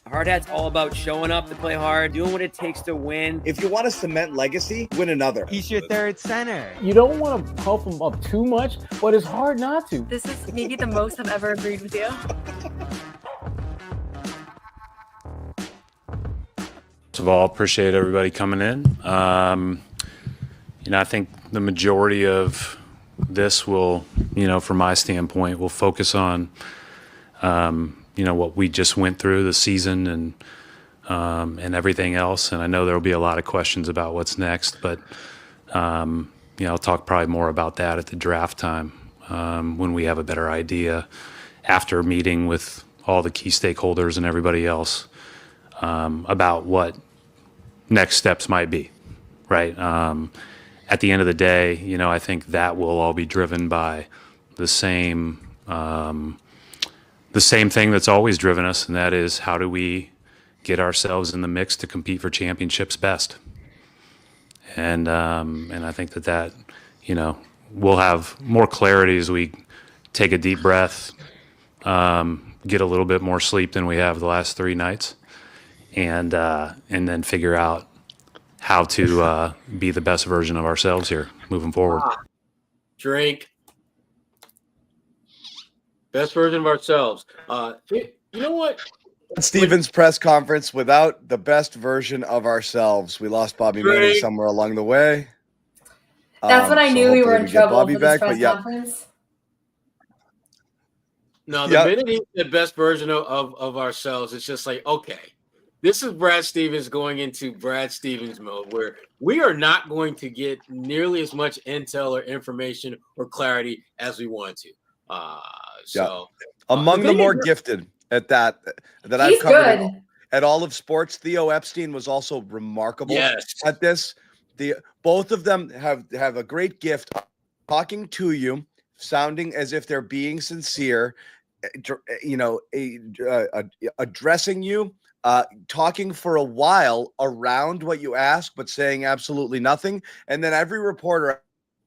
Hard Hat's all about showing up to play hard, doing what it takes to win. If you want to cement legacy, win another. He's your third center. You don't want to pump him up too much, but it's hard not to. This is maybe the most I've ever agreed with you. First of all, appreciate everybody coming in. I think the majority of this will, from my standpoint, will focus on, what we just went through the season and everything else. And I know there will be a lot of questions about what's next, but, I'll talk probably more about that at the draft time when we have a better idea after meeting with all the key stakeholders and everybody else about what next steps might be, right? At the end of the day, I think that will all be driven by the same thing that's always driven us, and that is how do we get ourselves in the mix to compete for championships best. And I think that we'll have more clarity as we take a deep breath, get a little bit more sleep than we have the last 3 nights, and then figure out how to be the best version of ourselves here moving forward. Drink. Best version of ourselves. You know what? Stevens press conference without the best version of ourselves. We lost Bobby Manning somewhere along the way. That's when I knew we were in trouble Bobby for this back, press conference. No, the minute he said best version of ourselves, it's just like, okay, this is Brad Stevens going into Brad Stevens mode where we are not going to get nearly as much intel or information or clarity as we want to. Among the more gifted at that I've covered at all of sports, Theo Epstein was also remarkable at this. Both of them have a great gift talking to you, sounding as if they're being sincere, addressing you, talking for a while around what you ask, but saying absolutely nothing. And then every reporter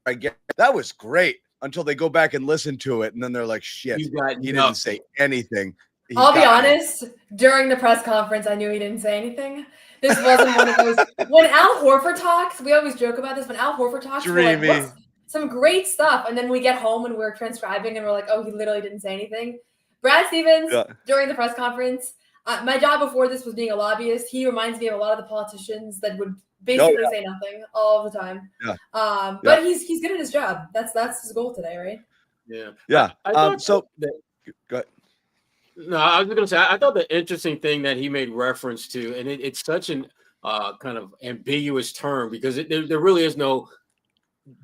I get, that was great, until they go back and listen to it. And then they're like, shit, he didn't say anything. I'll be honest, during the press conference, I knew he didn't say anything. This wasn't one of those. When Al Horford talks, we always joke about this. When Al Horford talks, we're like, what's some great stuff. And then we get home and we're transcribing and we're like, oh, he literally didn't say anything. Brad Stevens, during the press conference, my job before this was being a lobbyist. He reminds me of a lot of the politicians that would basically say nothing all the time. But he's good at his job. That's his goal today, right? Yeah. Go ahead. No, I was going to say, I thought the interesting thing that he made reference to, and it's such an kind of ambiguous term because there really is no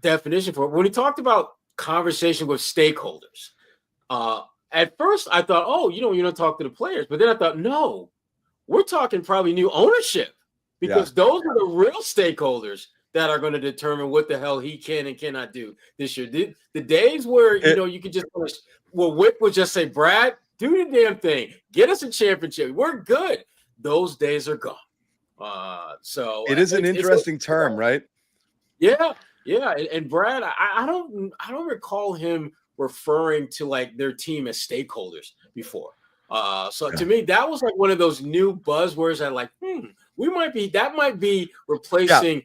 definition for it. When he talked about conversation with stakeholders, at first I thought, you're not talking to the players. But then I thought, no, we're talking probably new ownership because those are the real stakeholders that are going to determine what the hell he can and cannot do this year. The days where, you could just, Wick would just say, Brad, do the damn thing. Get us a championship. We're good. Those days are gone. So it is an interesting term, right? Yeah. And Brad, I don't recall him referring to like their team as stakeholders before. So to me, that was like one of those new buzzwords that like, that might be replacing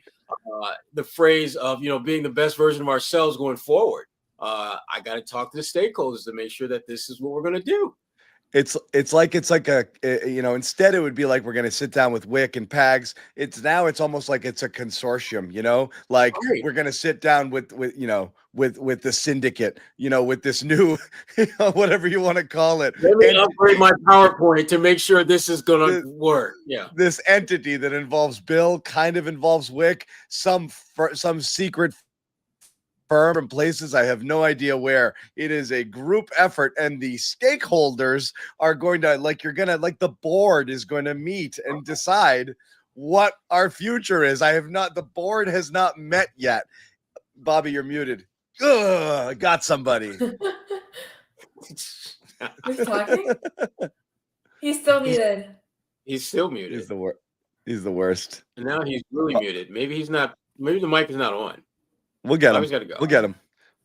the phrase of, being the best version of ourselves going forward. I got to talk to the stakeholders to make sure that this is what we're going to do. It's like instead it would be like we're going to sit down with Wick and Pags. It's almost like it's a consortium, we're going to sit down with the syndicate, with this new, whatever you want to call it. Let me upgrade my PowerPoint to make sure this is going to work. Yeah. This entity that involves Bill kind of involves Wick, some secret firm in places I have no idea where. It is a group effort, and the stakeholders are going to the board is going to meet and decide what our future is. The board has not met yet. Bobby, you're muted. I got somebody. Who's talking? He's still muted. He's still muted. He's the worst. And now he's really muted. Maybe he's not. Maybe the mic is not on. We'll get him. Go. We'll get him.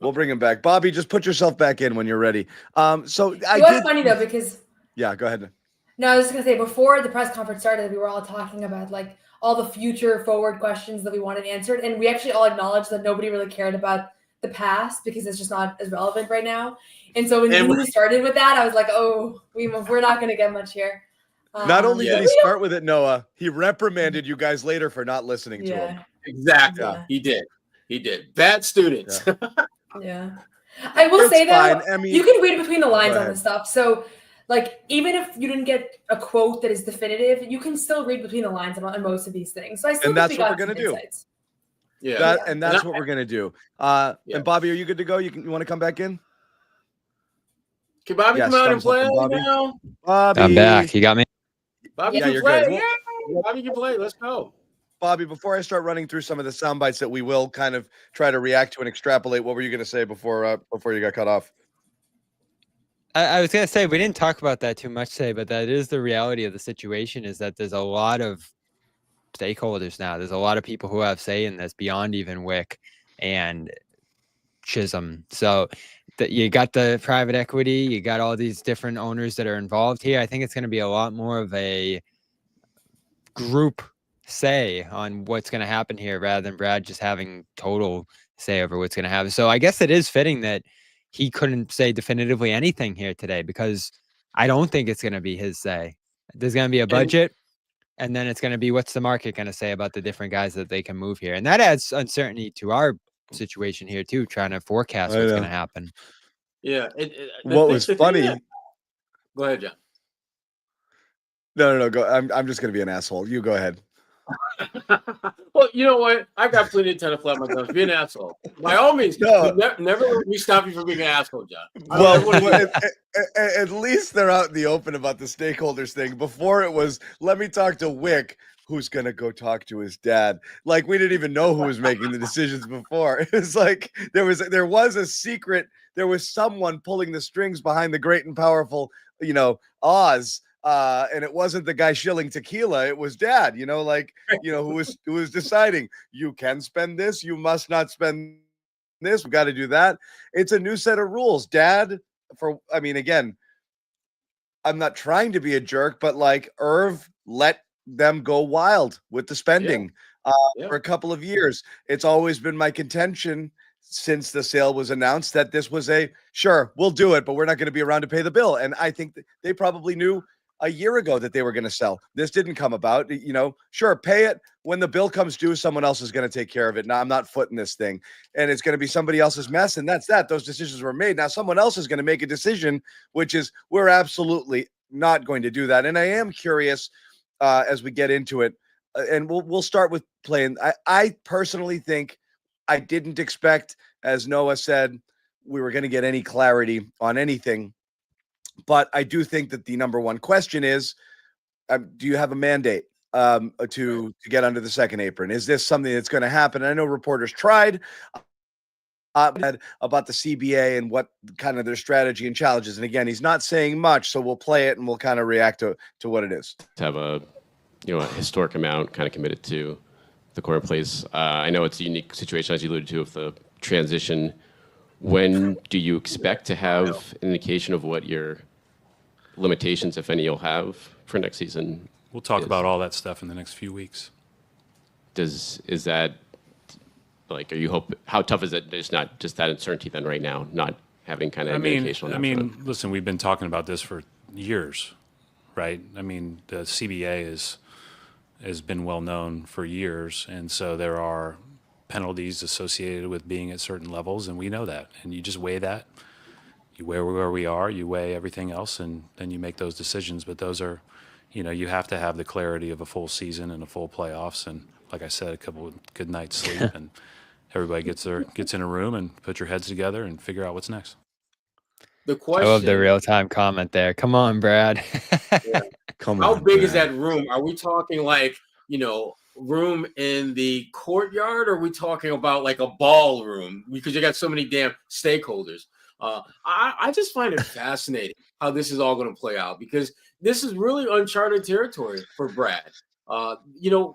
We'll bring him back. Bobby, just put yourself back in when you're ready. It was funny though because go ahead. No, I was just gonna say before the press conference started, we were all talking about like all the future forward questions that we wanted answered, and we actually all acknowledged that nobody really cared about the past because it's just not as relevant right now. And so when he started with that, I was like, oh, we're not gonna get much here. Not only did he start with it, Noah, he reprimanded you guys later for not listening to him. Exactly. Yeah. He did. Bad students. Yeah. I will say though, I mean, you can read between the lines on this stuff. So like even if you didn't get a quote that is definitive, you can still read between the lines on most of these things. So I still and that's what we're gonna do. Yeah. And that's what we're gonna do. And Bobby, are you good to go? You want to come back in? Can Bobby come out and play now? Bobby. I'm back. You got me? Bobby can play. Yeah. Bobby can play. Let's go. Bobby, before I start running through some of the sound bites that we will kind of try to react to and extrapolate, what were you going to say before you got cut off? I was going to say, we didn't talk about that too much today, but that is the reality of the situation, is that there's a lot of stakeholders now. There's a lot of people who have say in this beyond even Wick and Chisholm. So you got the private equity, you got all these different owners that are involved here. I think it's going to be a lot more of a group say on what's going to happen here rather than Brad just having total say over what's going to happen. So I guess it is fitting that he couldn't say definitively anything here today, because I don't think it's going to be his say. There's going to be a budget, and then it's going to be what's the market going to say about the different guys that they can move here. And that adds uncertainty to our situation here too, trying to forecast what's going to happen. Yeah. What was funny? Go ahead, John. No, go. I'm just going to be an asshole. You go ahead. Well, you know what? I got plenty of time to flap my gums. Be an asshole. By all means, never let me stop you from being an asshole, John. Well, at least they're out in the open about the stakeholders thing. Before it was, let me talk to Wick, who's going to go talk to his dad. Like, we didn't even know who was making the decisions before. It was like there was a secret. There was someone pulling the strings behind the great and powerful, Oz. And it wasn't the guy shilling tequila. It was dad, who was deciding, you can spend this, you must not spend this. We've got to do that. It's a new set of rules. Dad, again, I'm not trying to be a jerk, but like Irv let them go wild with the spending for a couple of years. It's always been my contention since the sale was announced that this was sure, we'll do it, but we're not going to be around to pay the bill. And I think that they probably knew a year ago that they were going to sell. This didn't come about. Sure, pay it when the bill comes due. Someone else is going to take care of it. Now I'm not footing this thing, and it's going to be somebody else's mess. And that's that. Those decisions were made. Now someone else is going to make a decision, which is we're absolutely not going to do that. And I am curious as we get into it, and we'll start with playing. I personally think I didn't expect, as Noah said, we were going to get any clarity on anything. But I do think that the number one question is, do you have a mandate to get under the second apron? Is this something that's going to happen? And I know reporters tried about the CBA and what kind of their strategy and challenges. And again, he's not saying much, so we'll play it and we'll kind of react to what it is. To have a historic amount kind of committed to the corner plays. I know it's a unique situation, as you alluded to, of the transition. When do you expect to have an indication of what your limitations, if any, you'll have for next season? We'll talk about all that stuff in the next few weeks. Is that like, how tough is it? There's not just that uncertainty then right now, not having kind of indication on that. Listen, we've been talking about this for years, right? I mean, the CBA has been well known for years, and so there are penalties associated with being at certain levels, and we know that. And you just weigh that. You weigh where we are, you weigh everything else, and then you make those decisions. But those are, you have to have the clarity of a full season and a full playoffs. And like I said, a couple of good nights sleep, and everybody gets in a room and put your heads together and figure out what's next. The question, I love the real-time comment there. Come on, Brad. Come How on, big Brad. is that room? Are we talking like, room in the courtyard, or are we talking about like a ballroom? Because you got so many damn stakeholders. I just find it fascinating how this is all going to play out, because this is really uncharted territory for Brad.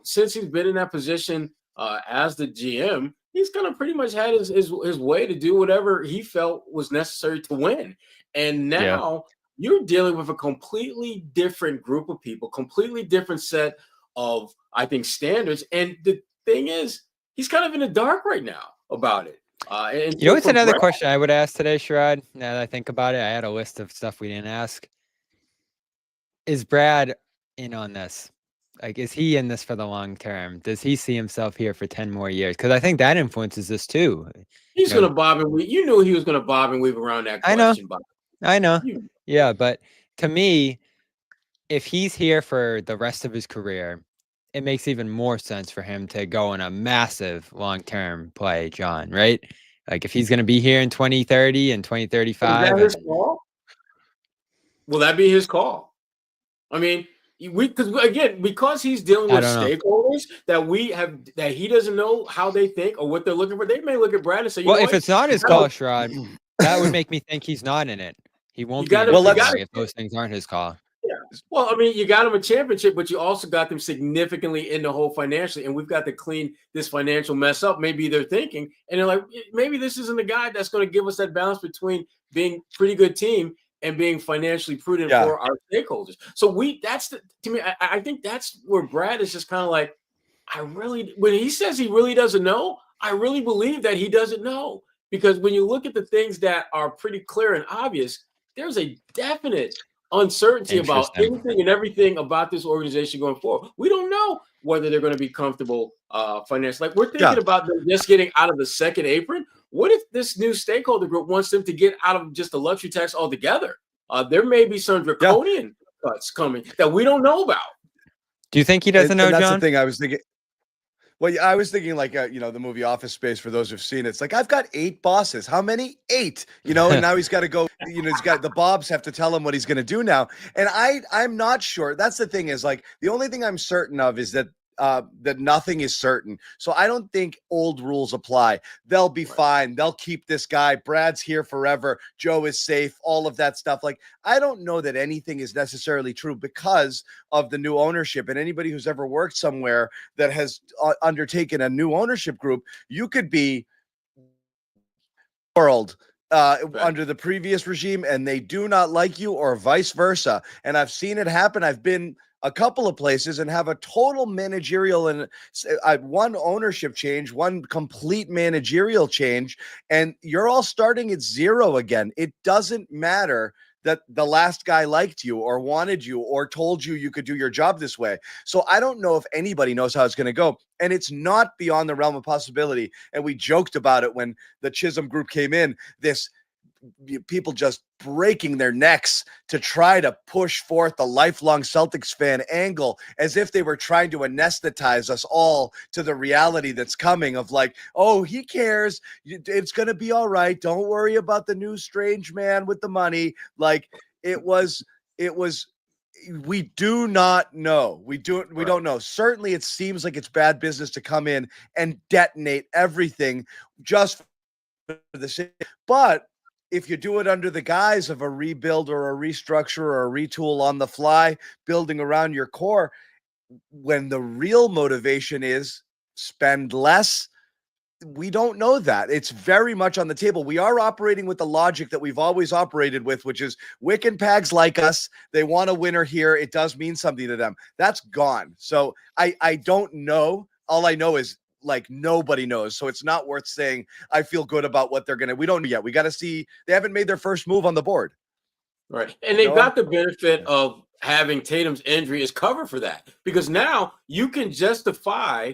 Since he's been in that position as the GM, he's kind of pretty much had his way to do whatever he felt was necessary to win. And now you're dealing with a completely different group of people, completely different set of, I think, standards. And the thing is, he's kind of in the dark right now about it. And You know, what's from another Brad, question I would ask today, Sherrod? Now that I think about it, I had a list of stuff we didn't ask. Is Brad in on this? Like, is he in this for the long term? Does he see himself here for 10 more years? Because I think that influences this too. he's going to bob and weave. You knew he was going to bob and weave around that question. I know. You, Yeah, but to me, if he's here for the rest of his career, it makes even more sense for him to go on a massive long-term play, John, right? Like if he's going to be here in 2030 and 2035. Is that his call? Will that be his call? I mean, because he's dealing with stakeholders that he doesn't know how they think or what they're looking for. They may look at Brad and say, if it's not his call, Sherrod, that would make me think he's not in it. He won't be in it if those things aren't his call. Yeah. Well, I mean, you got him a championship, but you also got them significantly in the hole financially, and we've got to clean this financial mess up. Maybe they're thinking, and they're like, maybe this isn't the guy that's going to give us that balance between being a pretty good team and being financially prudent for our stakeholders. So to me, I think that's where Brad is just kind of like, when he says he really doesn't know, I really believe that he doesn't know, because when you look at the things that are pretty clear and obvious, there's a definite uncertainty about anything and everything about this organization going forward. We don't know whether they're going to be comfortable financially. Like we're thinking about them just getting out of the second apron. What if this new stakeholder group wants them to get out of just the luxury tax altogether? There may be some draconian cuts coming that we don't know about. Do you think he doesn't know, John? That's the thing I was thinking. Well, I was thinking like, the movie Office Space, for those who've seen it. It's like, I've got 8 bosses. How many? 8, and now he's got to go, he's got the Bobs have to tell him what he's going to do now. And I'm not sure. That's the thing is like, the only thing I'm certain of is that nothing is certain. So I don't think old rules apply. They'll be fine. They'll keep this guy. Brad's here forever. Joe is safe. All of that stuff. Like, I don't know that anything is necessarily true because of the new ownership. And anybody who's ever worked somewhere that has undertaken a new ownership group, you could be under the previous regime and they do not like you, or vice versa. And I've seen it happen. I've been a couple of places and have a total managerial and one ownership change, one complete managerial change, and you're all starting at zero again. It doesn't matter that the last guy liked you or wanted you or told you could do your job this way. So I don't know if anybody knows how it's going to go. And it's not beyond the realm of possibility. And we joked about it when the Chisholm group came in, people just breaking their necks to try to push forth the lifelong Celtics fan angle, as if they were trying to anesthetize us all to the reality that's coming of like, oh, he cares. It's going to be all right. Don't worry about the new strange man with the money. Like it was, we do not know. We don't know. Certainly it seems like it's bad business to come in and detonate everything just for the sake. But if you do it under the guise of a rebuild or a restructure or a retool on the fly, building around your core, when the real motivation is spend less, we don't know that. It's very much on the table. We are operating with the logic that we've always operated with, which is Wick and Pags like us. They want a winner here. It does mean something to them. That's gone. So I don't know. All I know is like nobody knows. So it's not worth saying I feel good about what they're going to, we don't know yet. We got to see. They haven't made their first move on the board. Right. And they've got the benefit of having Tatum's injury as cover for that, because now you can justify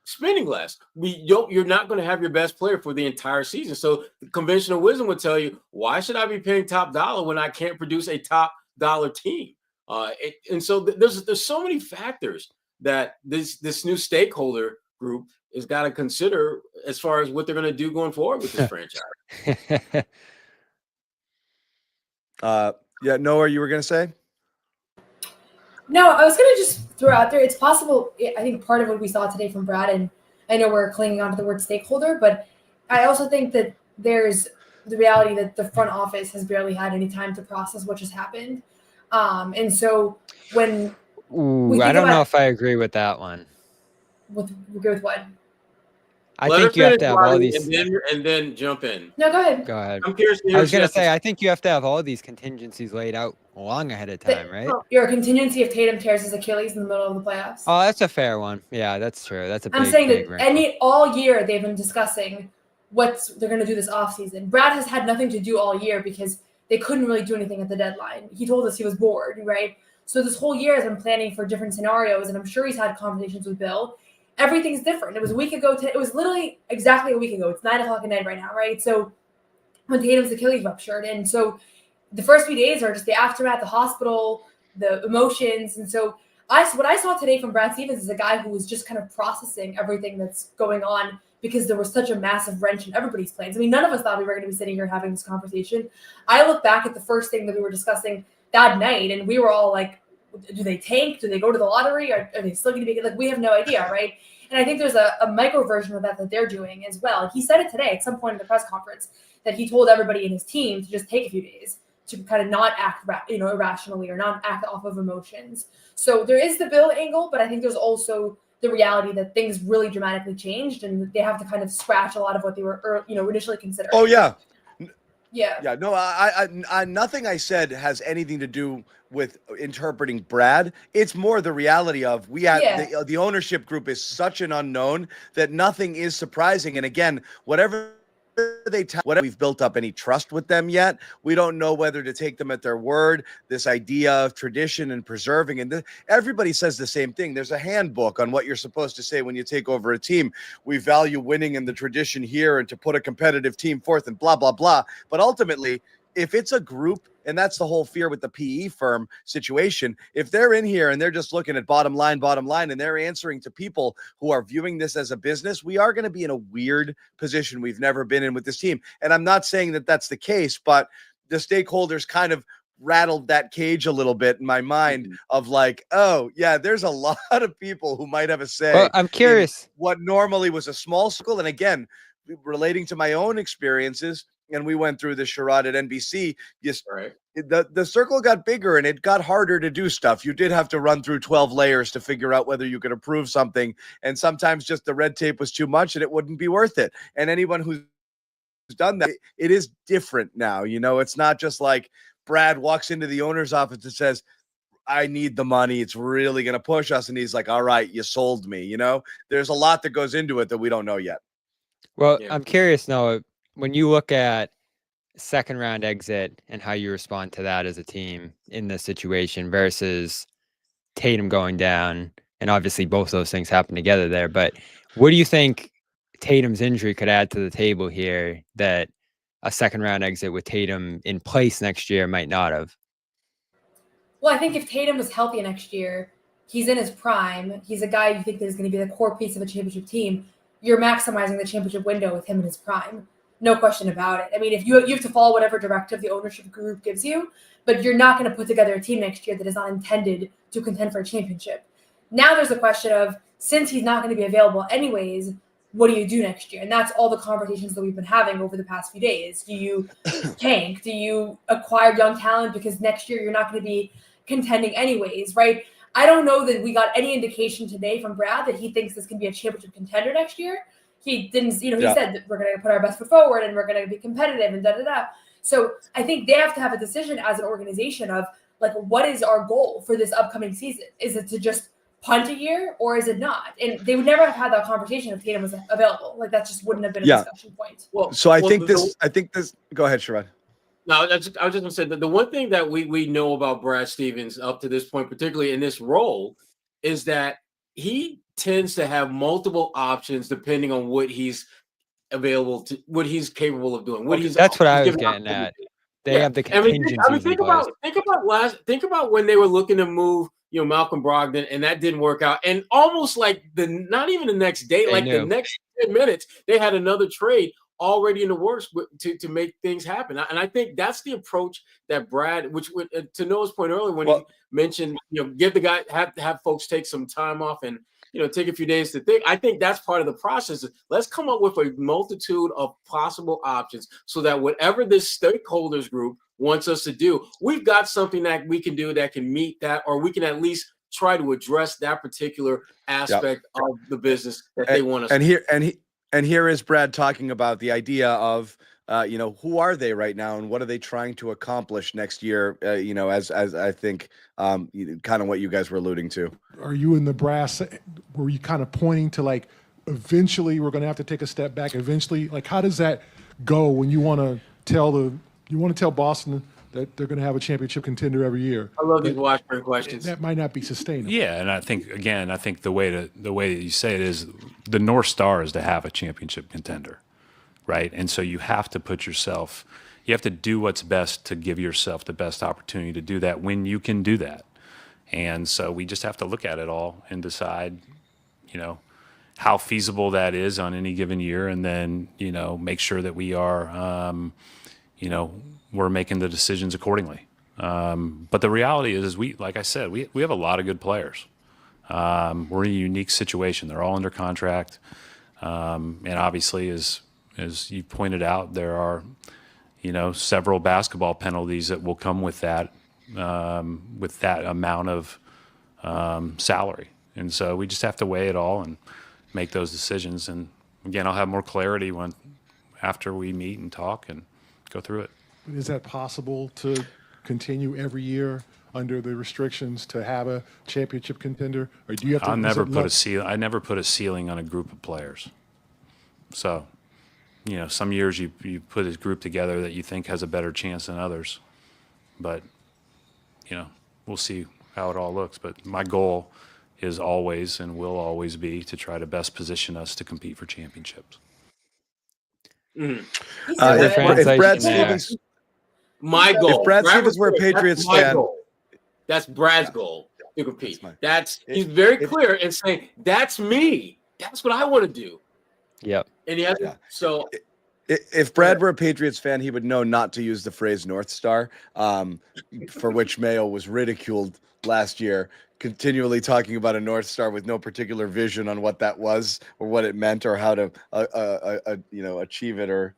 spending less. You're not going to have your best player for the entire season. So the conventional wisdom would tell you, why should I be paying top dollar when I can't produce a top dollar team? And so there's so many factors that this new stakeholder group has got to consider as far as what they're going to do going forward with this franchise. Noah, you were going to say? No, I was going to just throw out there, it's possible, I think part of what we saw today from Brad, and I know we're clinging onto the word stakeholder, but I also think that there's the reality that the front office has barely had any time to process what just happened. And so when I don't know if I agree with that one. Agree with what? I Let her think you have finish, to have all Riley, these. and then jump in. No, go ahead. Go ahead. I'm curious to hear I was what you gonna have to say, I think you have to have all these contingencies laid out long ahead of time, right? Your contingency if Tatum tears his Achilles in the middle of the playoffs. Oh, that's a fair one. Yeah, that's true. That's a big, I'm saying big that wrinkle. all year they've been discussing what they're going to do this offseason. Brad has had nothing to do all year because they couldn't really do anything at the deadline. He told us he was bored, right? So this whole year has been planning for different scenarios, and I'm sure he's had conversations with Bill. Everything's different. It was a week ago. It was literally exactly a week ago. It's 9 o'clock at night right now, right? So when Tatum's Achilles ruptured, and so the first few days are just the aftermath, the hospital, the emotions, and so what I saw today from Brad Stevens is a guy who was just kind of processing everything that's going on because there was such a massive wrench in everybody's plans. I mean, none of us thought we were going to be sitting here having this conversation. I look back at the first thing that we were discussing that night, and we were all like, do they tank? Do they go to the lottery? Are they still going to be like, we have no idea, right? And I think there's a micro version of that they're doing as well. He said it today at some point in the press conference that he told everybody in his team to just take a few days to kind of not act, irrationally or not act off of emotions. So there is the Bill angle, but I think there's also the reality that things really dramatically changed and they have to kind of scratch a lot of what they were, initially considering. Oh yeah. Yeah. Yeah. No, I nothing I said has anything to do with interpreting Brad. It's more the reality of the ownership group is such an unknown that nothing is surprising. And again, whatever we've built up any trust with them yet. We don't know whether to take them at their word. This idea of tradition and preserving, and everybody says the same thing. There's a handbook on what you're supposed to say when you take over a team. We value winning and the tradition here, and to put a competitive team forth, and blah blah blah. But ultimately, if it's a group, and that's the whole fear with the PE firm situation, if they're in here and they're just looking at bottom line, and they're answering to people who are viewing this as a business, we are going to be in a weird position we've never been in with this team. And I'm not saying that that's the case, but the stakeholders kind of rattled that cage a little bit in my mind of like, oh yeah, there's a lot of people who might have a say. Well, I'm curious. What normally was a small circle, and again, relating to my own experiences, and we went through the Sherrod at NBC. Yes, right. The circle got bigger and it got harder to do stuff. You did have to run through 12 layers to figure out whether you could approve something. And sometimes just the red tape was too much and it wouldn't be worth it. And anyone who's done that, it is different now. It's not just like Brad walks into the owner's office and says, I need the money. It's really going to push us. And he's like, all right, you sold me. There's a lot that goes into it that we don't know yet. Well, I'm curious, Noah, when you look at second round exit and how you respond to that as a team in this situation versus Tatum going down, and obviously both those things happen together there, but what do you think Tatum's injury could add to the table here that a second round exit with Tatum in place next year might not have? Well, I think if Tatum was healthy next year, he's in his prime. He's a guy you think that is going to be the core piece of a championship team. You're maximizing the championship window with him in his prime. No question about it. I mean, if you have to follow whatever directive the ownership group gives you, but you're not going to put together a team next year that is not intended to contend for a championship. Now there's a question of, since he's not going to be available anyways, what do you do next year? And that's all the conversations that we've been having over the past few days. Do you tank? Do you acquire young talent because next year you're not going to be contending anyways, right? I don't know that we got any indication today from Brad that he thinks this can be a championship contender next year. He didn't, he said that we're going to put our best foot forward and we're going to be competitive and da-da-da. So I think they have to have a decision as an organization of like, what is our goal for this upcoming season? Is it to just punt a year or is it not? And they would never have had that conversation if Tatum was available. Like that just wouldn't have been a discussion point. Well, so I think this, go ahead, Sherrod. No, I was just going to say that the one thing that we know about Brad Stevens up to this point, particularly in this role, is that he tends to have multiple options depending on what he's available to, what he's capable of doing. That's what I was getting at. They have the contingencies. I mean, think about when they were looking to move, Malcolm Brogdon, and that didn't work out. And almost like not even the next day, the next 10 minutes, they had another trade already in the works to make things happen. And I think that's the approach that Brad, which to Noah's point earlier, when he mentioned, give the guy, have folks take some time off and, take a few days to think. I think that's part of the process. Let's come up with a multitude of possible options so that whatever this stakeholders group wants us to do, we've got something that we can do that can meet that, or we can at least try to address that particular aspect of the business that they want us to do. And here is Brad talking about the idea of, who are they right now and what are they trying to accomplish next year? As I think kind of what you guys were alluding to. Are you in the brass? Were you kind of pointing to like, eventually we're going to have to take a step back? Eventually, like, how does that go when you want to tell Boston that they're going to have a championship contender every year? I love these Washburn questions. That might not be sustainable. Yeah, and I think the way that you say it is the North Star is to have a championship contender, right? And so you have to you have to do what's best to give yourself the best opportunity to do that when you can do that. And so we just have to look at it all and decide, how feasible that is on any given year, and then make sure that we are, we're making the decisions accordingly. But the reality is like I said, we have a lot of good players. We're in a unique situation. They're all under contract. And obviously, as you pointed out, there are, several basketball penalties that will come with that amount of salary. And so we just have to weigh it all and make those decisions. And again, I'll have more clarity after we meet and talk and go through it. Is that possible to continue every year under the restrictions to have a championship contender, or do you have to? I never put a ceiling on a group of players. So, some years you put a group together that you think has a better chance than others, but we'll see how it all looks. But my goal is always and will always be to try to best position us to compete for championships. If Brad Stevens, my goal. If Brad Stevens were a Patriots fan, that's Brad's goal to compete. He's very clear in saying that's me. That's what I want to do. Yep. And he has so. If Brad were a Patriots fan, he would know not to use the phrase North Star, for which Mayo was ridiculed last year, continually talking about a North Star with no particular vision on what that was or what it meant or how to, achieve it or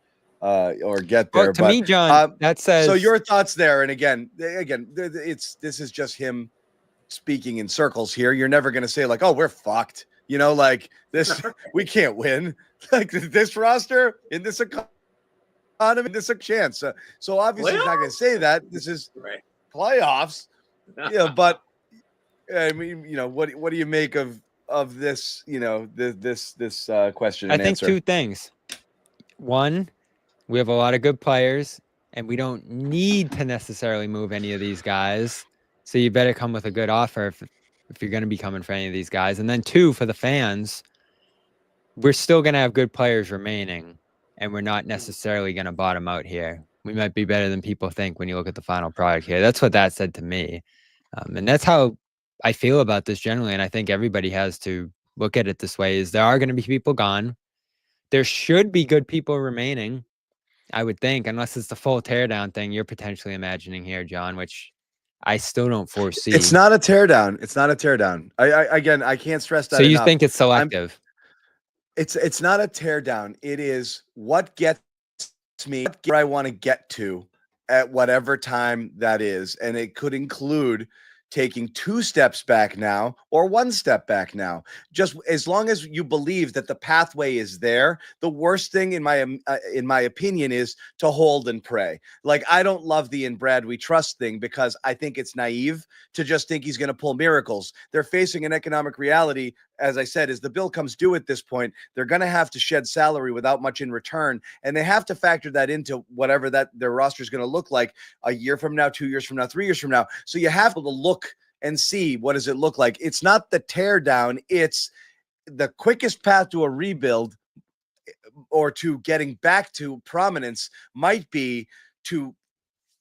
get there. Well, to me, John, that says. So your thoughts there, and again, this is just him speaking in circles here. You're never going to say like, "Oh, we're fucked," like this. We can't win. Like this roster in this economy, this a chance. So obviously he's not going to say that. This is playoffs. But I mean, what do you make of this? This question. I think two things. One, we have a lot of good players, and we don't need to necessarily move any of these guys. So you better come with a good offer if you're going to be coming for any of these guys. And then two, for the fans, we're still going to have good players remaining, and we're not necessarily going to bottom out here. We might be better than people think when you look at the final product here. That's what that said to me. And that's how I feel about this generally. And I think everybody has to look at it this way, is there are going to be people gone. There should be good people remaining, I would think, unless it's the full teardown thing you're potentially imagining here, John, which I still don't foresee. It's not a teardown. It's not a teardown. I can't stress that. So you enough. think it's selective? It's not a teardown. It is what gets me where I want to get to at whatever time that is. And it could include taking 2 steps back now or 1 step back now. Just as long as you believe that the pathway is there, the worst thing in my opinion is to hold and pray. Like, I don't love the "in Brad we trust" thing because I think it's naive to just think he's going to pull miracles. They're facing an economic reality, as I said, as the bill comes due at this point, they're going to have to shed salary without much in return. And they have to factor that into whatever that their roster is going to look like a year from now, 2 years from now, 3 years from now. So you have to look and see, what does it look like? It's not the tear down. It's the quickest path to a rebuild or to getting back to prominence might be to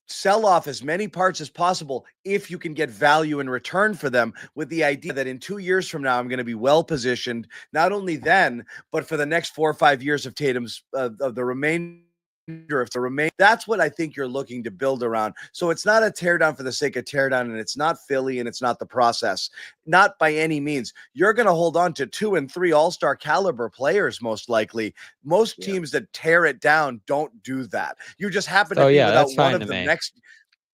sell off as many parts as possible if you can get value in return for them, with the idea that in 2 years from now, I'm going to be well positioned, not only then, but for the next 4 or 5 years of Tatum's, of the remainder of the remain. That's what I think you're looking to build around. So it's not a teardown for the sake of teardown, and it's not Philly, and it's not the process. Not by any means. You're going to hold on to 2 and 3 all-star caliber players, most likely. Most teams that tear it down don't do that. You just happen to be without one of them next.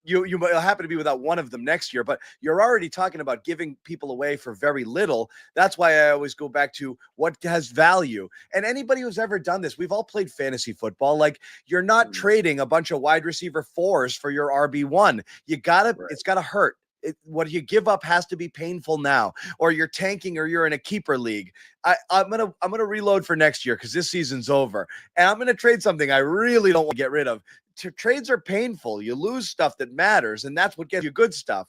you might happen to be without one of them next year, but you're already talking about giving people away for very little. That's why I always go back to what has value. And anybody who's ever done this, we've all played fantasy football. Like, you're not trading a bunch of wide receiver 4s for your RB1. It's gotta hurt. What you give up has to be painful now, or you're tanking, or you're in a keeper league. I'm gonna reload for next year because this season's over, and I'm gonna trade something I really don't want to get rid of. Trades are painful. You lose stuff that matters, and that's what gets you good stuff.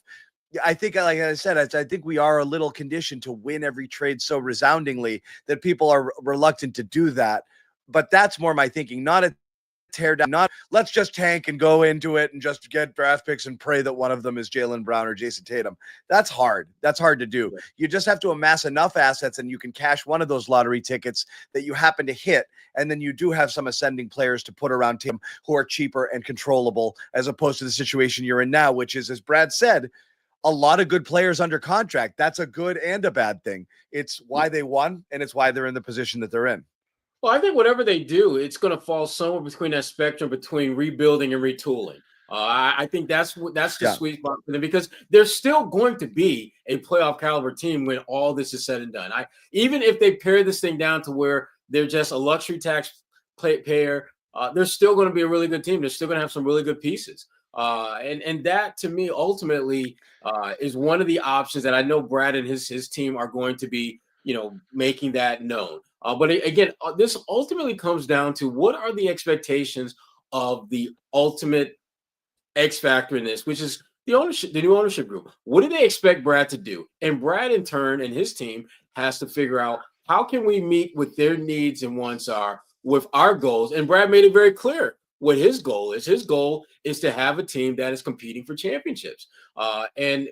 I think, like I said, I think we are a little conditioned to win every trade so resoundingly that people are reluctant to do that. But that's more my thinking, not a tear down, not let's just tank and go into it and just get draft picks and pray that one of them is Jaylen Brown or Jayson Tatum. That's hard. That's hard to do. You just have to amass enough assets, and you can cash one of those lottery tickets that you happen to hit. And then you do have some ascending players to put around Tatum who are cheaper and controllable, as opposed to the situation you're in now, which is, as Brad said, a lot of good players under contract. That's a good and a bad thing. It's why they won, and it's why they're in the position that they're in. Well, I think whatever they do, it's going to fall somewhere between that spectrum between rebuilding and retooling. I think that's the sweet spot for them, because they're still going to be a playoff caliber team when all this is said and done. Even if they pare this thing down to where they're just a luxury tax payer, they're still going to be a really good team. They're still going to have some really good pieces. And that, to me, ultimately is one of the options that I know Brad and his team are going to be, making that known. But again, this ultimately comes down to what are the expectations of the ultimate X factor in this, which is the new ownership group. What do they expect Brad to do? And Brad, in turn, and his team has to figure out, how can we meet what their needs and wants are with our goals? And Brad made it very clear what his goal is. His goal is to have a team that is competing for championships. And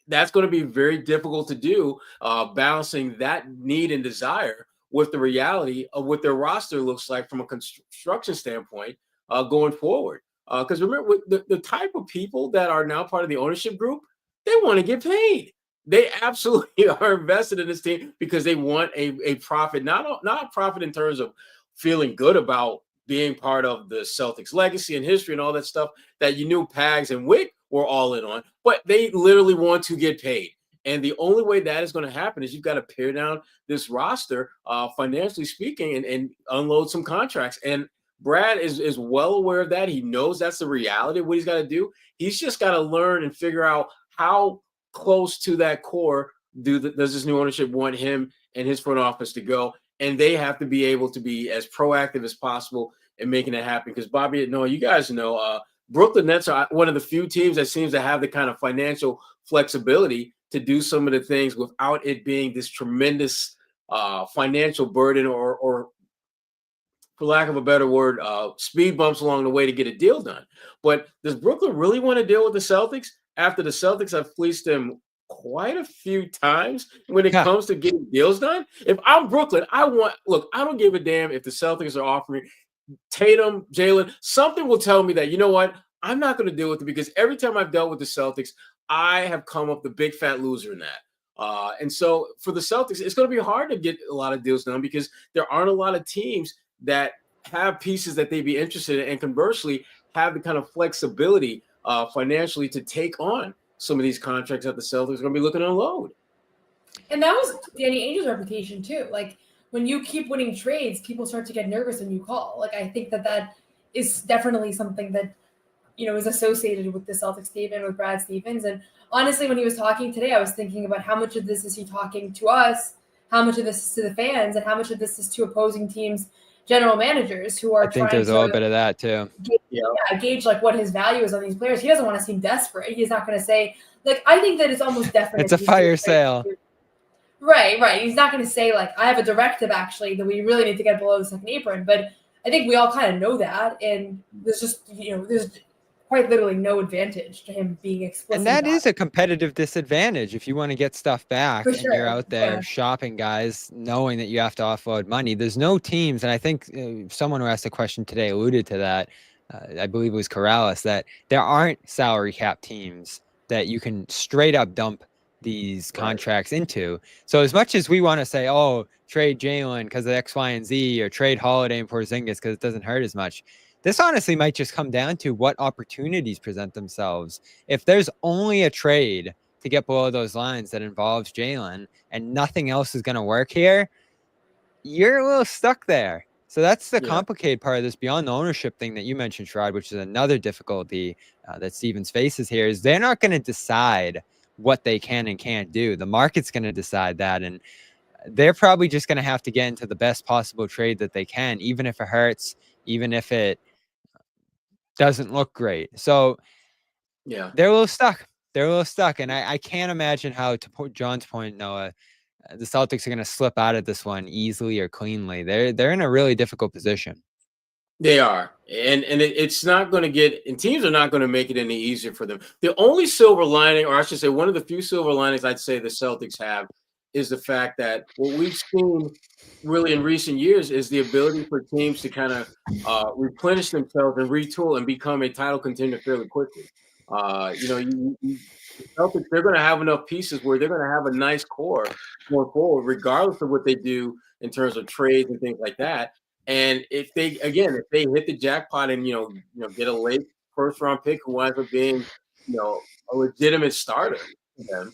that's going to be very difficult to do, balancing that need and desire with the reality of what their roster looks like from a construction standpoint going forward. Because remember, the type of people that are now part of the ownership group, they want to get paid. They absolutely are invested in this team because they want a profit, not a profit in terms of feeling good about being part of the Celtics legacy and history and all that stuff that you knew Pags and Wick were all in on, but they literally want to get paid. And the only way that is going to happen is you've got to pare down this roster, financially speaking, and unload some contracts. And Brad is well aware of that. He knows that's the reality of what he's got to do. He's just got to learn and figure out how close to that core does this new ownership want him and his front office to go. And they have to be able to be as proactive as possible in making it happen. Because Bobby, no, you guys know, Brooklyn Nets are one of the few teams that seems to have the kind of financial flexibility to do some of the things without it being this tremendous financial burden or for lack of a better word, speed bumps along the way to get a deal done. But does Brooklyn really want to deal with the Celtics after the Celtics have fleeced them quite a few times when it comes to getting deals done? If I'm Brooklyn, I don't give a damn if the Celtics are offering Tatum, Jaylen. Something will tell me that, you know what, I'm not going to deal with it, because every time I've dealt with the Celtics, I have come up the big fat loser in that. And so for the Celtics, it's going to be hard to get a lot of deals done because there aren't a lot of teams that have pieces that they'd be interested in, and conversely have the kind of flexibility financially to take on some of these contracts that the Celtics are going to be looking to unload. And that was Danny Ainge's reputation too. Like, when you keep winning trades, people start to get nervous when you call. Like, I think that is definitely something that, is associated with the Celtics team and with Brad Stevens. And honestly, when he was talking today, I was thinking about how much of this is he talking to us, how much of this is to the fans, and how much of this is to opposing teams' general managers who are trying to. I think there's a little bit of that too. Gauge like what his value is on these players. He doesn't want to seem desperate. He's not going to say, like, I think that it's almost definite. It's a fire sale. Right. He's not going to say, like, I have a directive actually that we really need to get below the second apron. But I think we all kind of know that. And there's just, there's quite literally no advantage to him being explicit. And that is a competitive disadvantage if you want to get stuff back and you're out there shopping guys, knowing that you have to offload money. There's no teams, and I think someone who asked a question today alluded to that. I believe it was Corrales, that there aren't salary cap teams that you can straight up dump these contracts into. So as much as we want to say, oh, trade Jaylen because of X, Y, and Z, or trade Holiday and Porzingis because it doesn't hurt as much, This honestly might just come down to what opportunities present themselves. If there's only a trade to get below those lines that involves Jaylen and nothing else is going to work here, you're a little stuck there. So that's the complicated part of this beyond the ownership thing that you mentioned, Sherrod, which is another difficulty that Stevens faces here, is they're not going to decide what they can and can't do. The market's going to decide that. And they're probably just going to have to get into the best possible trade that they can, even if it hurts, even if it doesn't look great. So they're a little stuck. They're a little stuck. And I can't imagine how, to John's point, Noah, the Celtics are going to slip out of this one easily or cleanly. They're in a really difficult position. They are. And it's not going to get, and teams are not going to make it any easier for them. The only silver lining, or I should say one of the few silver linings I'd say the Celtics have, is the fact that what we've seen really in recent years is the ability for teams to kind of replenish themselves and retool and become a title contender fairly quickly. Celtics, they're going to have enough pieces where they're going to have a nice core going forward, regardless of what they do in terms of trades and things like that. And if they hit the jackpot and get a late first round pick who winds up being a legitimate starter for them,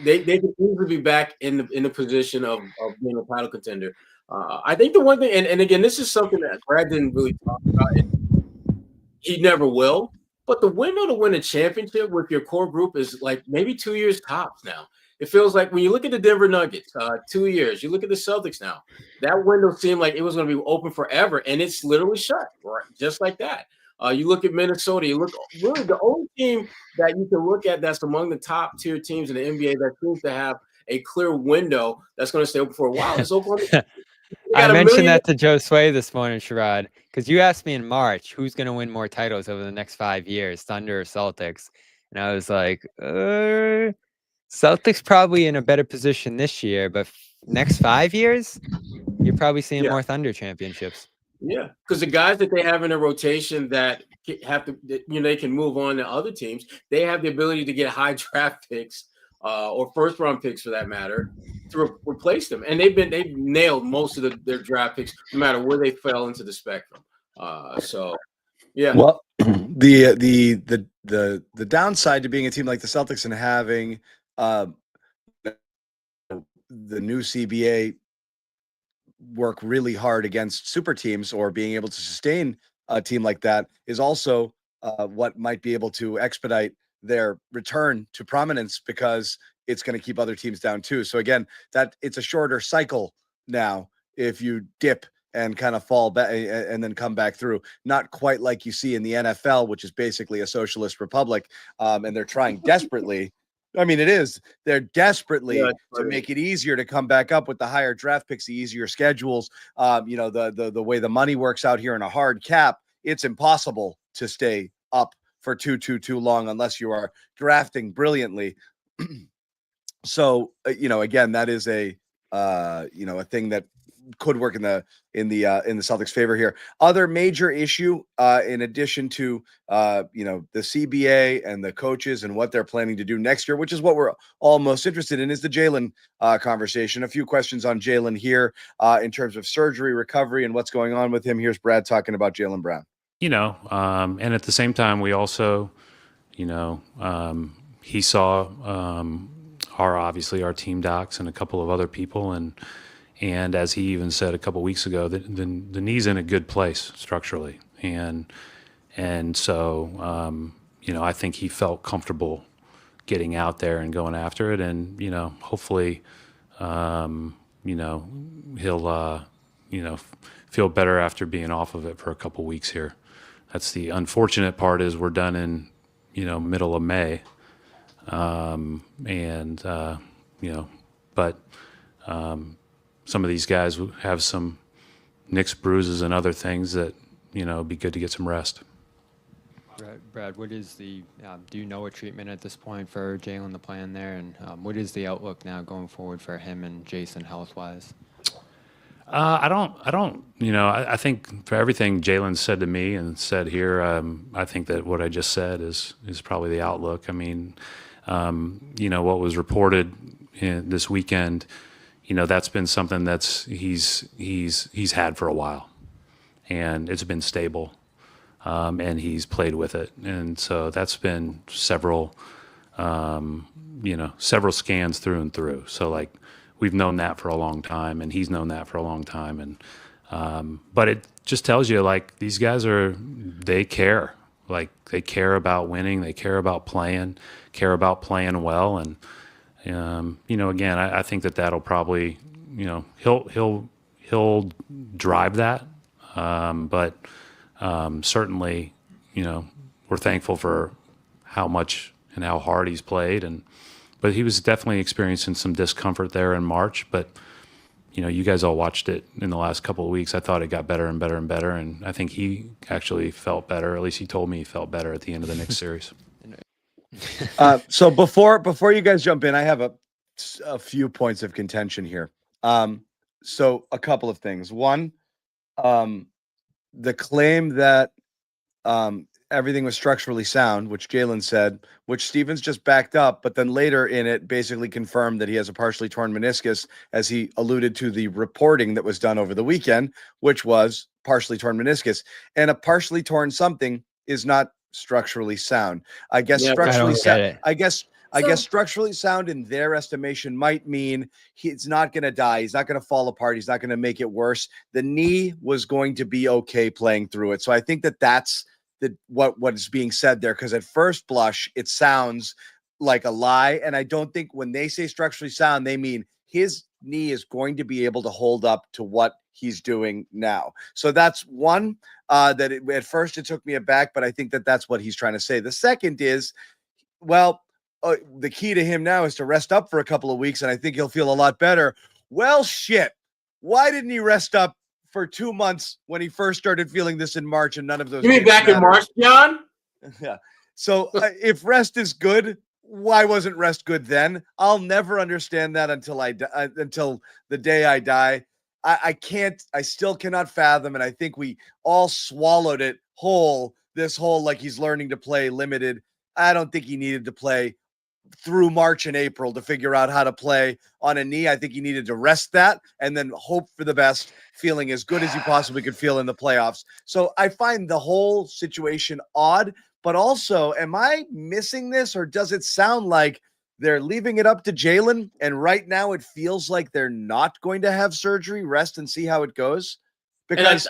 they could easily be back in the position of being a title contender. I think the one thing, and again, this is something that Brad didn't really talk about, and he never will. But the window to win a championship with your core group is like maybe 2 years tops now. It feels like when you look at the Denver Nuggets, 2 years. You look at the Celtics now. That window seemed like it was going to be open forever, and it's literally shut, right? Just like that. You look at Minnesota. You look really the only team that you can look at that's among the top tier teams in the NBA that seems to have a clear window that's going to stay open for a while. It's Oklahoma. I mentioned that to Joe Sway this morning, Sherrod, because you asked me in March who's going to win more titles over the next 5 years, Thunder or Celtics, and I was like, Celtics probably in a better position this year, but next 5 years, you're probably seeing more Thunder championships. Yeah, because the guys that they have in a rotation that have to, they can move on to other teams. They have the ability to get high draft picks or first round picks for that matter to replace them, and they've nailed most of their draft picks, no matter where they fell into the spectrum. So, yeah. Well, the downside to being a team like the Celtics and having the new CBA work really hard against super teams or being able to sustain a team like that is also what might be able to expedite their return to prominence, because it's going to keep other teams down too. So again, that it's a shorter cycle now if you dip and kind of fall back and then come back through. Not quite like you see in the NFL, which is basically a socialist republic, and they're trying desperately. I mean, it is. They're desperately to make it easier to come back up with the higher draft picks, the easier schedules. The way the money works out here in a hard cap, it's impossible to stay up for too long unless you are drafting brilliantly. So, again, that is a thing that could work in the Celtics' favor here. Other major issue, in addition to the CBA and the coaches and what they're planning to do next year, which is what we're all most interested in, is the Jaylen conversation. A few questions on Jaylen here in terms of surgery, recovery, and what's going on with him. Here's Brad talking about Jaylen Brown. And at the same time, we also, he saw our team docs and a couple of other people, and as he even said a couple of weeks ago, the knee's in a good place structurally, and so I think he felt comfortable getting out there and going after it, and hopefully he'll feel better after being off of it for a couple weeks here. That's the unfortunate part, is we're done in middle of May, but some of these guys have some nicks, bruises, and other things that it'd be good to get some rest. Brad, what is the do you know a treatment at this point for Jaylen, the plan there, and what is the outlook now going forward for him and Jayson health wise? I don't. I think for everything Jaylen said to me and said here, I think that what I just said is probably the outlook. I mean, what was reported this weekend, that's been something that's he's had for a while, and it's been stable, and he's played with it. And so that's been several scans through and through. So like we've known that for a long time, and he's known that for a long time. And but it just tells you like these guys they care. Like they care about winning, they care about playing well. And again, I think that'll probably, he'll drive that. But certainly, we're thankful for how much and how hard he's played. But he was definitely experiencing some discomfort there in March. But, you guys all watched it in the last couple of weeks. I thought it got better and better and better. And I think he actually felt better. At least he told me he felt better at the end of the next series. So before you guys jump in, I have a few points of contention here. So a couple of things. One, the claim that everything was structurally sound, which Jaylen said, which Stevens just backed up, but then later in it basically confirmed that he has a partially torn meniscus, as he alluded to the reporting that was done over the weekend, which was partially torn meniscus. And a partially torn something is not structurally sound. I guess structurally sound. I guess structurally sound in their estimation might mean he's not going to die. He's not going to fall apart. He's not going to make it worse. The knee was going to be okay playing through it. So I think that's what is being said there, because at first blush it sounds like a lie, and I don't think when they say structurally sound they mean his knee is going to be able to hold up to what he's doing now. So that's one at first it took me aback, but I think that's what he's trying to say. The second is, the key to him now is to rest up for a couple of weeks, and I think he'll feel a lot better. Well, shit. Why didn't he rest up for 2 months when he first started feeling this in March, and none of those? You mean back in March, John? Yeah. So if rest is good, why wasn't rest good then? I'll never understand that until until the day I die. I still cannot fathom, and I think we all swallowed it whole. This whole like he's learning to play limited. I don't think he needed to play through March and April to figure out how to play on a knee. I think he needed to rest that and then hope for the best, feeling as good as he possibly could feel in the playoffs. So I find the whole situation odd, but also, am I missing this, or does it sound like they're leaving it up to Jaylen? And right now it feels like they're not going to have surgery, rest and see how it goes. Because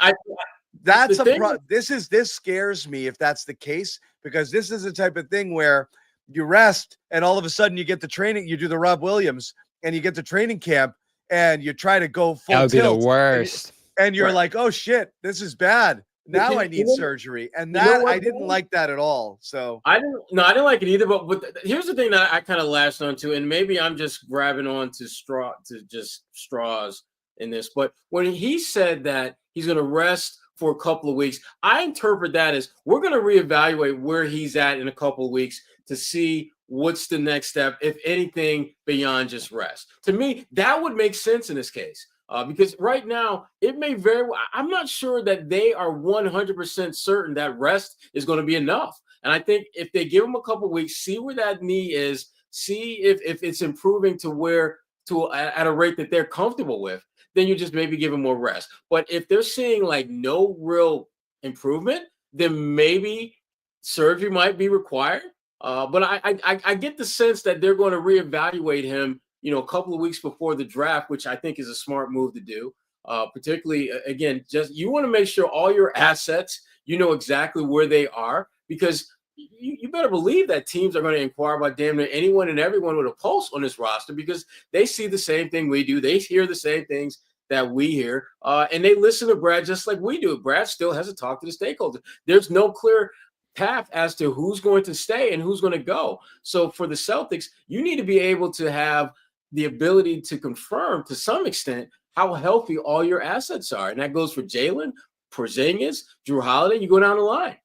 this scares me if that's the case, because this is the type of thing where you rest and all of a sudden you get the training, you do the Rob Williams and you get to training camp and you try to go full that would tilt. Be the worst. And you're like, oh shit, this is bad. Now I need surgery. And that I didn't like that at all. So I didn't like it either. But here's the thing that I kind of latched onto, and maybe I'm just grabbing on to straws in this. But when he said that he's going to rest for a couple of weeks, I interpret that as we're going to reevaluate where he's at in a couple of weeks to see what's the next step, if anything, beyond just rest. To me, that would make sense in this case. Because right now, it may very well, I'm not sure that they are 100% certain that rest is going to be enough. And I think if they give him a couple of weeks, see where that knee is, see if it's improving at a rate that they're comfortable with, then you just maybe give him more rest. But if they're seeing like no real improvement, then maybe surgery might be required. But I get the sense that they're going to reevaluate him, a couple of weeks before the draft, which I think is a smart move to do. Particularly, again, just you want to make sure all your assets, you know exactly where they are, because you better believe that teams are going to inquire about damn near anyone and everyone with a pulse on this roster, because they see the same thing we do. They hear the same things that we hear, and they listen to Brad just like we do. Brad still has to talk to the stakeholders. There's no clear path as to who's going to stay and who's going to go. So for the Celtics, you need to be able to have the ability to confirm to some extent how healthy all your assets are. And that goes for Jaylen, Porzingis, Drew Holiday. You go down the line.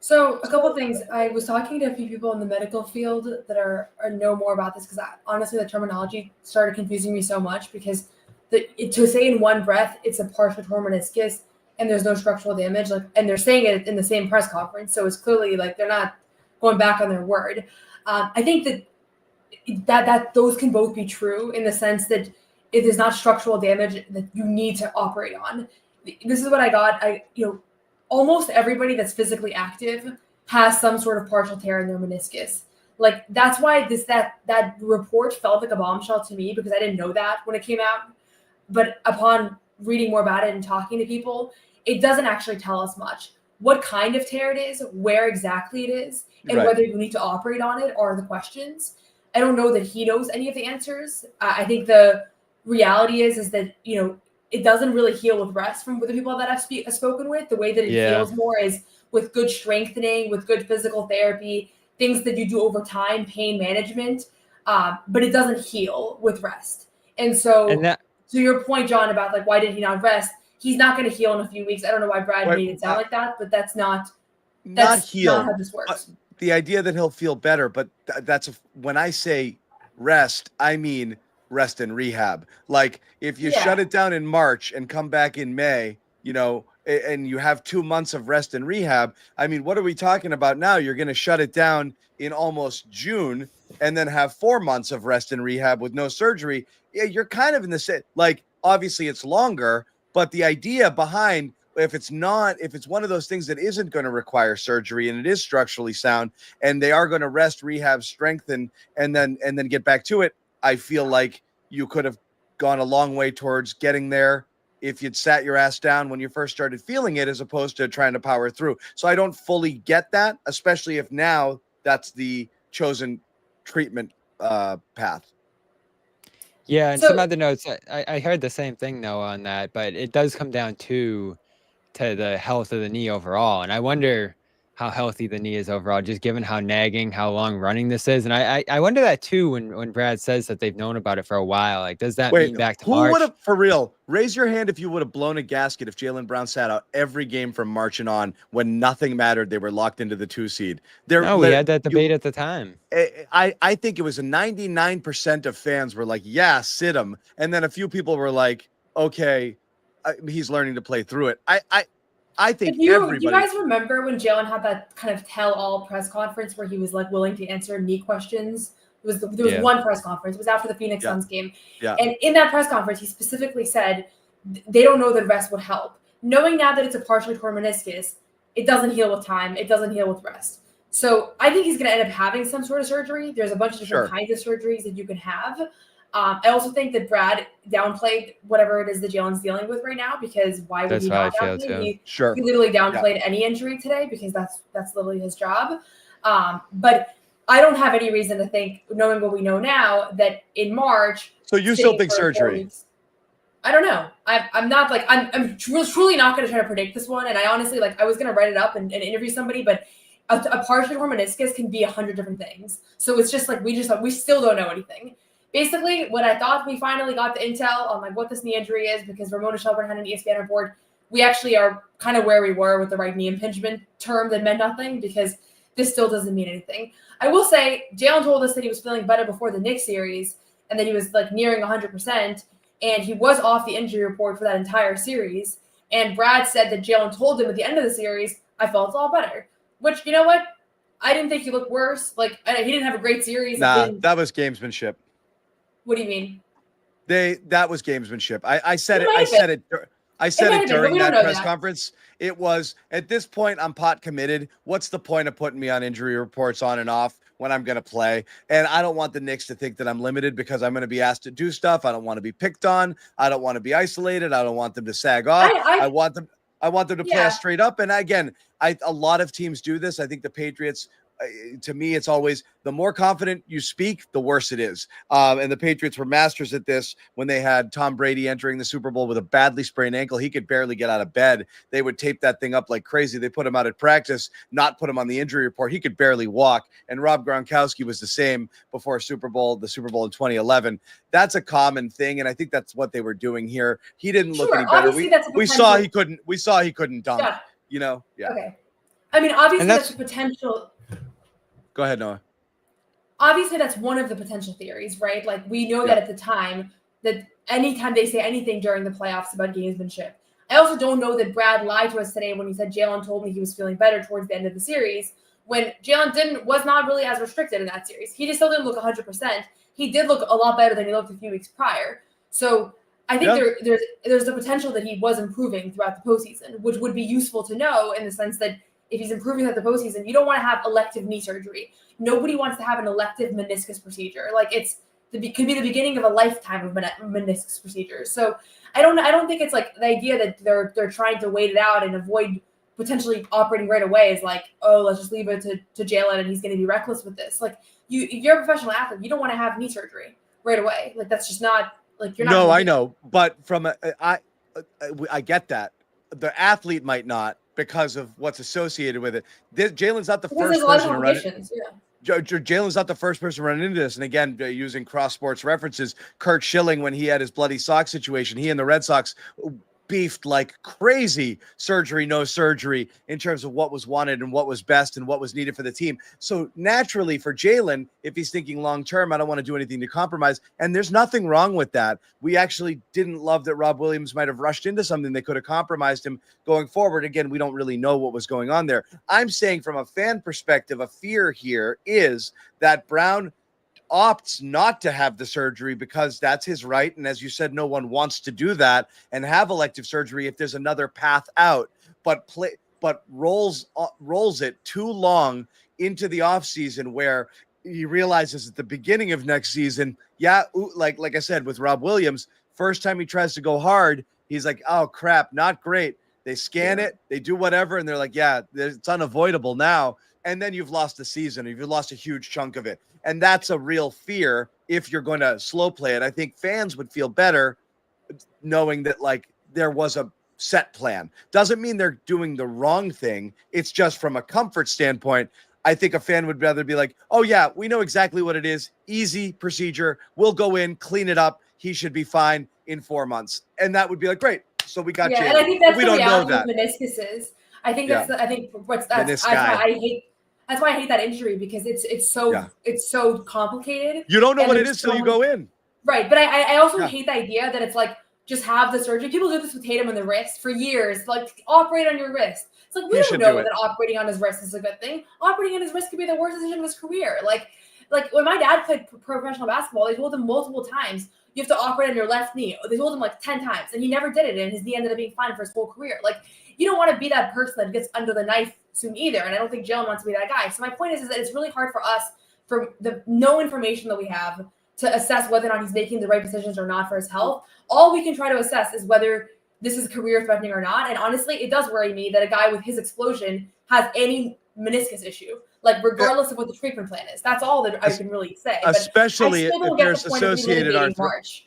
So a couple of things. I was talking to a few people in the medical field that know more about this, because honestly, the terminology started confusing me so much, because to say in one breath it's a partial torn meniscus and there's no structural damage, and they're saying it in the same press conference, so it's clearly like they're not going back on their word. I think that those can both be true, in the sense that it is not structural damage that you need to operate on. This is what I got. Almost everybody that's physically active has some sort of partial tear in their meniscus. Like, that's why that report felt like a bombshell to me, because I didn't know that when it came out. But upon reading more about it and talking to people, it doesn't actually tell us much. What kind of tear it is, where exactly it is, and whether you need to operate on it are the questions. I don't know that he knows any of the answers. I think the reality is that, it doesn't really heal with rest from the people that I've spoken with. The way that it heals more is with good strengthening, with good physical therapy, things that you do over time, pain management, but it doesn't heal with rest. And so, to your point, John, about like, why did he not rest? He's not going to heal in a few weeks. I don't know why Brad made it sound like that, but that's not how this works. The idea that he'll feel better, but when I say rest, I mean rest and rehab. Like, if you shut it down in March and come back in May, and you have 2 months of rest and rehab, I mean, what are we talking about now? You're going to shut it down in almost June and then have 4 months of rest and rehab with no surgery. Yeah, you're kind of in the same, like, obviously it's longer, but the idea behind, if it's one of those things that isn't going to require surgery and it is structurally sound and they are going to rest, rehab, strengthen, and then get back to it, I feel like you could have gone a long way towards getting there if you'd sat your ass down when you first started feeling it, as opposed to trying to power through. So I don't fully get that, especially if now that's the chosen treatment path. Yeah, and some other notes, I heard the same thing, though, on that, but it does come down to the health of the knee overall. And I wonder how healthy the knee is overall, just given how nagging, how long running this is. And I wonder that too when Brad says that they've known about it for a while. Like, does that mean back to March? Who would have, for real, raise your hand if you would have blown a gasket if Jaylen Brown sat out every game from March and on when nothing mattered? They were locked into the 2 seed. No, we had that debate at the time. I think it was a 99% of fans were like, yeah, sit him. And then a few people were like, okay, he's learning to play through it. I think everybody. Do you guys remember when Jaylen had that kind of tell-all press conference where he was like willing to answer knee questions? There was one press conference. It was after the Phoenix Suns game. Yeah. And in that press conference, he specifically said they don't know that rest would help. Knowing now that it's a partially torn meniscus, it doesn't heal with time. It doesn't heal with rest. So I think he's going to end up having some sort of surgery. There's a bunch of different kinds of surgeries that you can have. I also think that Brad downplayed whatever it is that Jaylen's dealing with right now, because why would he not downplay? He literally downplayed any injury today because that's literally his job. But I don't have any reason to think, knowing what we know now, that in March. So you still think surgery? I don't know. I'm not like I'm truly not going to try to predict this one. And I honestly I was going to write it up and interview somebody, but a partially torn meniscus can be 100 different things. So it's just like we still don't know anything. Basically, what I thought we finally got the intel on what this knee injury is, because Ramona Shelburne had an ESPN report. We actually are kind of where we were with the right knee impingement term that meant nothing, because this still doesn't mean anything. I will say, Jaylen told us that he was feeling better before the Knicks series and that he was nearing 100%, and he was off the injury report for that entire series. And Brad said that Jaylen told him at the end of the series, I felt all better. Which, you know what? I didn't think he looked worse. He didn't have a great series. Nah, that was gamesmanship. What do you mean? That was gamesmanship. I said it during that press conference. It was, at this point, I'm pot committed. What's the point of putting me on injury reports on and off when I'm going to play? And I don't want the Knicks to think that I'm limited because I'm going to be asked to do stuff. I don't want to be picked on. I don't want to be isolated. I don't want them to sag off. I want them to play us straight up. And again, a lot of teams do this. I think the Patriots, to me, it's always the more confident you speak, the worse it is. And the Patriots were masters at this when they had Tom Brady entering the Super Bowl with a badly sprained ankle. He could barely get out of bed. They would tape that thing up like crazy. They put him out at practice, not put him on the injury report. He could barely walk. And Rob Gronkowski was the same before the Super Bowl in 2011. That's a common thing, and I think that's what they were doing here. He didn't look any better. We saw he couldn't dunk. Yeah. Okay. I mean, obviously that's a potential. Go ahead, Noah. Obviously, that's one of the potential theories, right? We know that at the time, that anytime they say anything during the playoffs about gamesmanship. I also don't know that Brad lied to us today when he said Jaylen told me he was feeling better towards the end of the series, when Jaylen was not really as restricted in that series. He just still didn't look 100%. He did look a lot better than he looked a few weeks prior. So I think there's the potential that he was improving throughout the postseason, which would be useful to know in the sense that if he's improving throughout the postseason, you don't want to have elective knee surgery. Nobody wants to have an elective meniscus procedure. Like could be the beginning of a lifetime of meniscus procedures. So I don't think it's like the idea that they're trying to wait it out and avoid potentially operating right away is like, oh, let's just leave it to Jaylen and he's going to be reckless with this. Like if you're a professional athlete, you don't want to have knee surgery right away. Like that's just not like you're not. No, I know, but I get that. The athlete might not because of what's associated with it. Jaylen's not the first person to run it. Jaylen's not the first person running into this. And again, using cross sports references, Kurt Schilling, when he had his bloody sock situation, he and the Red Sox beefed like crazy, surgery, no surgery, in terms of what was wanted and what was best and what was needed for the team. So naturally for Jaylen, if he's thinking long-term, I don't want to do anything to compromise. And there's nothing wrong with that. We actually didn't love that Rob Williams might have rushed into something that could have compromised him going forward. Again, we don't really know what was going on there. I'm saying from a fan perspective, a fear here is that Brown opts not to have the surgery because that's his right. And as you said, no one wants to do that and have elective surgery if there's another path out, but rolls it too long into the offseason where he realizes at the beginning of next season, like I said, with Rob Williams, first time he tries to go hard, he's like, oh crap, not great. They scan it, they do whatever. And they're like, yeah, it's unavoidable now. And then you've lost the season. You've lost a huge chunk of it. And that's a real fear if you're going to slow play it. I think fans would feel better knowing that like there was a set plan. Doesn't mean they're doing the wrong thing. It's just from a comfort standpoint. I think a fan would rather be like, oh yeah, we know exactly what it is. Easy procedure. We'll go in, clean it up. He should be fine in 4 months. And that would be like, great. So we got you. And I think that's the reality of meniscuses. I think that's that's why I hate that injury because it's so complicated. You don't know what it is till you go in. Right. But I also hate the idea that it's like just have the surgery. People do this with Tatum on the wrist for years, like operate on your wrist. It's like we don't know that operating on his wrist is a good thing. Operating on his wrist could be the worst decision of his career. Like when my dad played professional basketball, they told him multiple times you have to operate on your left knee. They told him like 10 times, and he never did it, and his knee ended up being fine for his whole career. Like you don't want to be that person that gets under the knife soon either, and I don't think Jaylen wants to be that guy. So my point is that it's really hard for us, for the no information that we have, to assess whether or not he's making the right decisions or not for his health. All we can try to assess is whether this is career threatening or not. And honestly, it does worry me that a guy with his explosion has any meniscus issue, like regardless of what the treatment plan is. That's all that I can really say. Especially if there's associated arthritis.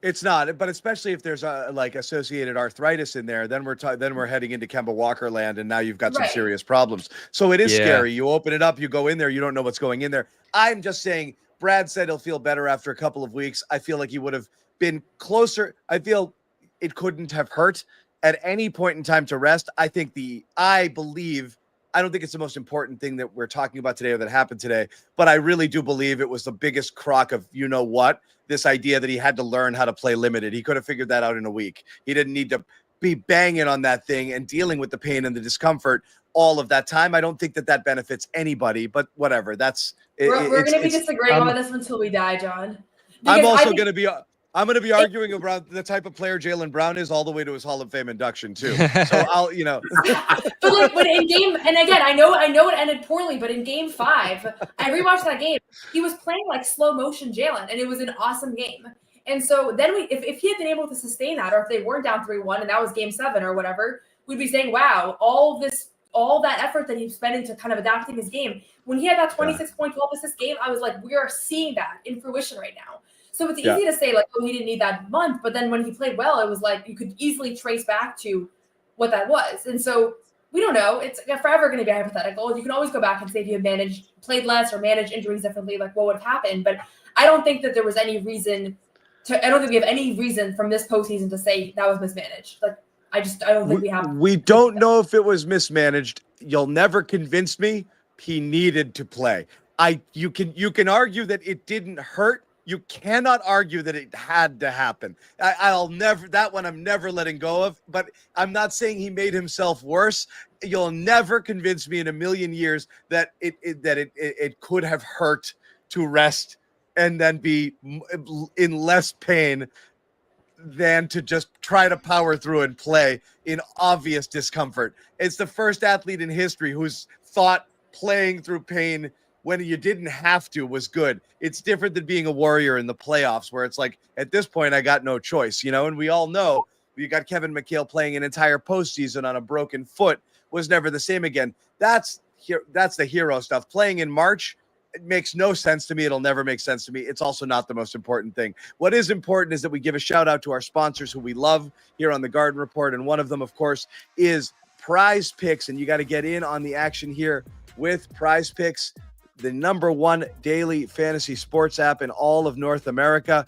It's not, but especially if there's like associated arthritis in there, then we're heading into Kemba Walker land, and now you've got some serious problems. So it is scary. You open it up, you go in there, you don't know what's going in there. I'm just saying, Brad said he'll feel better after a couple of weeks. I feel like he would have been closer. I feel it couldn't have hurt at any point in time to rest. I don't think it's the most important thing that we're talking about today or that happened today, but I really do believe it was the biggest crock of, you know what, this idea that he had to learn how to play limited. He could have figured that out in a week. He didn't need to be banging on that thing and dealing with the pain and the discomfort all of that time. I don't think that benefits anybody, but whatever. We're going to be disagreeing on this until we die, John. I'm going to be arguing about the type of player Jaylen Brown is all the way to his Hall of Fame induction too. So I'll. But like when in game, and again, I know it ended poorly, but in game 5, I rewatched that game. He was playing like slow motion Jaylen, and it was an awesome game. And so then if he had been able to sustain that, or if they weren't down 3-1 and that was game 7 or whatever, we'd be saying, wow, all that effort that he spent into kind of adapting his game. When he had that 26-point 12 assist game, I was like, we are seeing that in fruition right now. So it's easy to say like, oh, he didn't need that month. But then when he played well, it was like you could easily trace back to what that was. And so we don't know. It's forever going to be hypothetical. You can always go back and say if you had played less or managed injuries differently, like what would have happened. But I don't think that there was any reason I don't think we have any reason from this postseason to say that was mismanaged. Like I don't think we have. We don't know if it was mismanaged. You'll never convince me he needed to play. You can argue that it didn't hurt. You cannot argue that it had to happen. I'm never letting go of, but I'm not saying he made himself worse. You'll never convince me in a million years that it could have hurt to rest and then be in less pain than to just try to power through and play in obvious discomfort. It's the first athlete in history who's thought playing through pain when you didn't have to was good. It's different than being a Warrior in the playoffs, where it's like, at this point, I got no choice, and we all know you got Kevin McHale playing an entire postseason on a broken foot, was never the same again. That's the hero stuff. Playing in March, it makes no sense to me. It'll never make sense to me. It's also not the most important thing. What is important is that we give a shout out to our sponsors who we love here on the Garden Report. And one of them, of course, is PrizePicks. And you got to get in on the action here with PrizePicks, the #1 daily fantasy sports app in all of North America.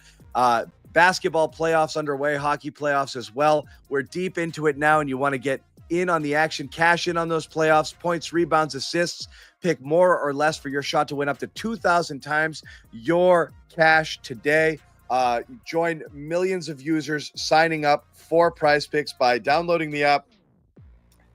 Basketball playoffs underway, hockey playoffs as well. We're deep into it now, and you want to get in on the action, cash in on those playoffs, points, rebounds, assists, pick more or less for your shot to win up to 2,000 times your cash today. Join millions of users signing up for PrizePicks by downloading the app.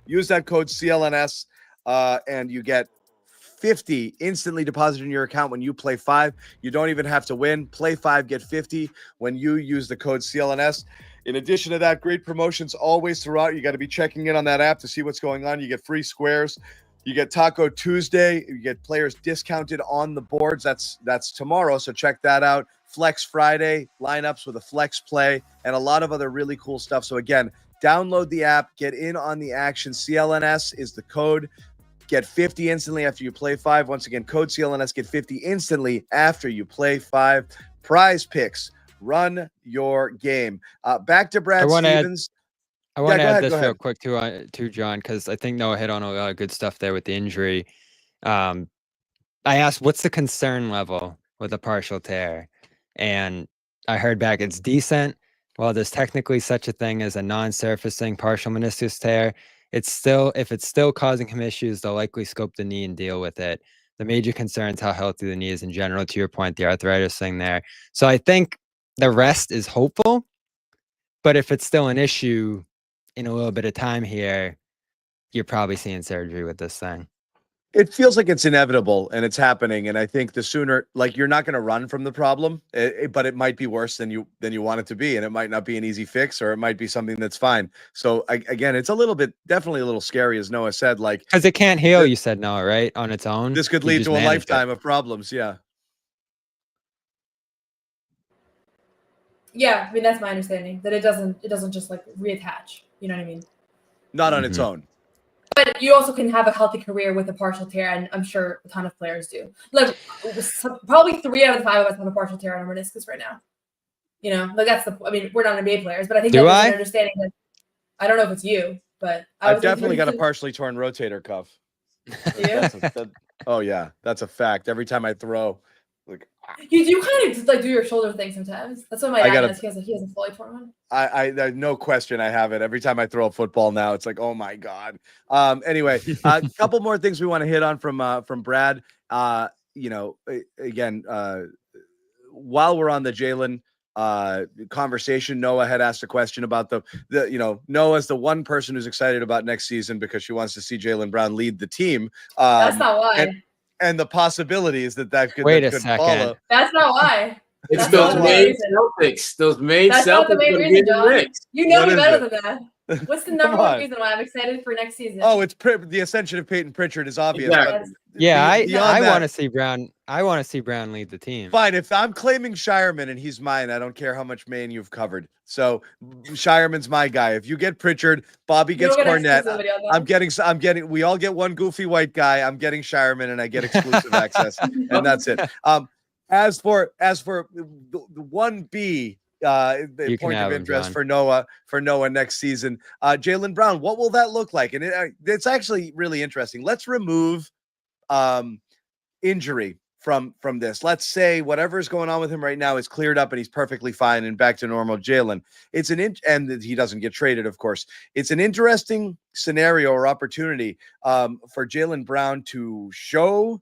Use that code CLNS, and you get 50 instantly deposited in your account when you play 5. You don't even have to win. Play 5, get 50 when you use the code CLNS. In addition to that, great promotions always throughout. You got to be checking in on that app to see what's going on. You get free squares. You get Taco Tuesday. You get players discounted on the boards. That's tomorrow, so check that out. Flex Friday, lineups with a flex play, and a lot of other really cool stuff. So again, download the app, get in on the action. CLNS is the code. Get 50 instantly after you play 5. Once again, code CLNS, get 50 instantly after you play 5. PrizePicks. Run your game. Back to Brad Stevens. I want to add this real quick too, John, because I think Noah hit on a lot of good stuff there with the injury. I asked, what's the concern level with a partial tear? And I heard back it's decent. While there's technically such a thing as a non-surfacing partial meniscus tear, if it's still causing him issues, they'll likely scope the knee and deal with it. The major concern is how healthy the knee is in general, to your point, the arthritis thing there. So I think the rest is hopeful, but if it's still an issue in a little bit of time here, you're probably seeing surgery with this thing. It feels like it's inevitable and it's happening. And I think the sooner, like, you're not going to run from the problem, but it might be worse than you want it to be. And it might not be an easy fix, or it might be something that's fine. So again, it's definitely a little scary, as Noah said, like, because it can't heal. You said, Noah, right? On its own. This could lead to a lifetime of problems. Yeah. Yeah, I mean, that's my understanding, that it doesn't just like reattach. You know what I mean? Not on its own. But you also can have a healthy career with a partial tear, and I'm sure a ton of players do. Like, probably 3 out of the 5 of us have a partial tear on our meniscus right now. Like we're not NBA players, but I think that's an understanding that I don't know if it's you, but I've definitely got a partially torn rotator cuff. Oh yeah, that's a fact. Every time I throw, like, you do kind of like do your shoulder thing sometimes. That's what my dad does. He has a fully torn one. I no question I have it. Every time I throw a football now, it's like, oh my God. Anyway, a couple more things we want to hit on from Brad. Again, while we're on the Jaylen conversation, Noah had asked a question about Noah's the one person who's excited about next season because she wants to see Jaylen Brown lead the team. That's not why. And the possibilities that could follow. That's not why. It's those main Celtics. Those main Celtics. That's not the main reason, John. You know me better than that. What's the number one reason why I'm excited for next season? Oh, it's the ascension of Peyton Pritchard is obvious. Exactly. Yeah, I want to see Brown. I want to see Brown lead the team. Fine, if I'm claiming Shireman and he's mine, I don't care how much Maine you've covered. So Shireman's my guy. If you get Pritchard, Bobby gets Cornette. I'm getting. We all get one goofy white guy. I'm getting Shireman, and I get exclusive access, and that's it. As for the 1B. The point of interest for Noah next season. Jaylen Brown, what will that look like? And it's actually really interesting. Let's remove injury from this. Let's say whatever is going on with him right now is cleared up and he's perfectly fine and back to normal Jaylen. And he doesn't get traded, of course. It's an interesting scenario or opportunity for Jaylen Brown to show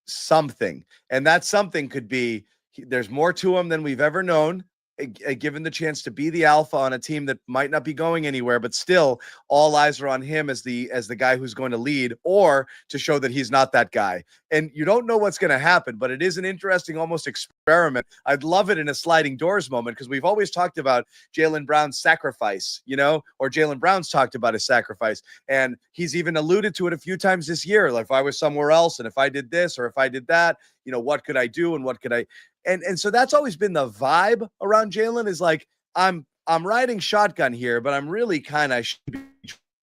something, and that something could be there's more to him than we've ever known, given the chance to be the alpha on a team that might not be going anywhere, but still all eyes are on him as the guy who's going to lead, or to show that he's not that guy. And you don't know what's going to happen, but it is an interesting almost experiment. I'd love it in a sliding doors moment, because we've always talked about Jaylen Brown's sacrifice, or Jaylen Brown's talked about his sacrifice. And he's even alluded to it a few times this year. Like, if I was somewhere else and if I did this or if I did that, what could I do and what could I, and so that's always been the vibe around Jaylen, is like, I'm riding shotgun here, but I'm really kind of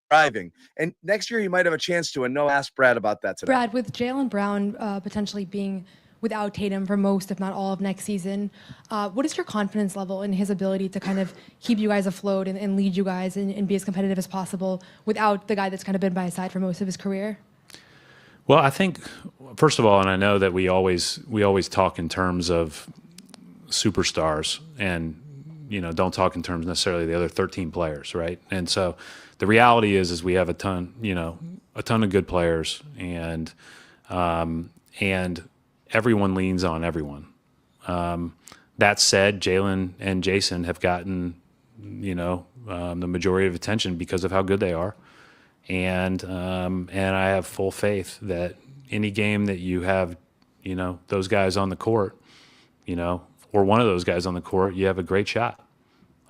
driving. And next year he might have a chance to. And Noah asked Brad about that today. Brad, with Jaylen Brown potentially being without Tatum for most, if not all, of next season, what is your confidence level in his ability to kind of keep you guys afloat and lead you guys and be as competitive as possible without the guy that's kind of been by his side for most of his career? Well, I think, first of all, and I know that we always talk in terms of superstars and, don't talk in terms necessarily of the other 13 players, right? And so the reality is we have a ton of good players, and everyone leans on everyone. That said, Jaylen and Jayson have gotten, the majority of attention because of how good they are. And I have full faith that any game that you have, those guys on the court, or one of those guys on the court, you have a great shot.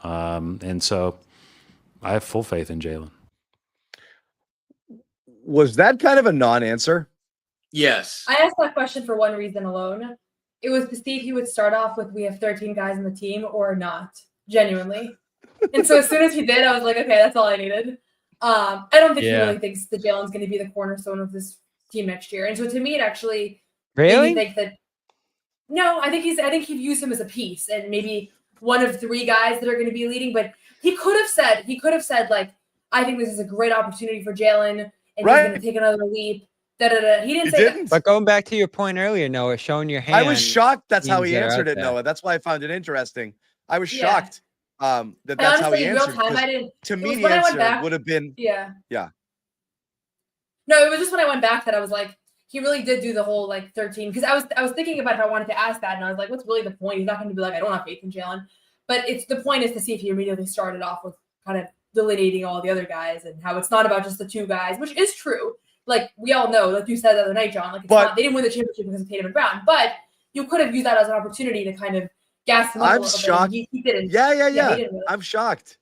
And so I have full faith in Jaylen. Was that kind of a non-answer? Yes. I asked that question for one reason alone. It was to see if he would start off with, we have 13 guys on the team, or not, genuinely. And so as soon as he did, I was like, okay, that's all I needed. I don't think he really thinks that Jaylen's going to be the cornerstone of this team next year. And so to me, it actually made me think that, no, I think he views him as a piece and maybe one of 3 guys that are going to be leading. But he could have said, like, I think this is a great opportunity for Jaylen, and he's going to take another leap. He didn't say that. But going back to your point earlier, Noah, showing your hand. I was shocked that's how he answered it, Noah. That's why I found it interesting. I was shocked that's honestly, how he answered. To me, the answer would have been yeah. No, it was just when I went back that I was like, he really did do the whole like 13, because I was thinking about if I wanted to ask that, and I was like, what's really the point? He's not going to be like, I don't have faith in Jaylen. But the point is to see if he immediately started off with kind of delineating all the other guys and how it's not about just the 2 guys, which is true. Like we all know, like you said the other night, John, like they didn't win the championship because of Tatum and Brown, but you could have used that as an opportunity to kind of gas him up a little shocked. bit. He didn't. Yeah. I'm shocked.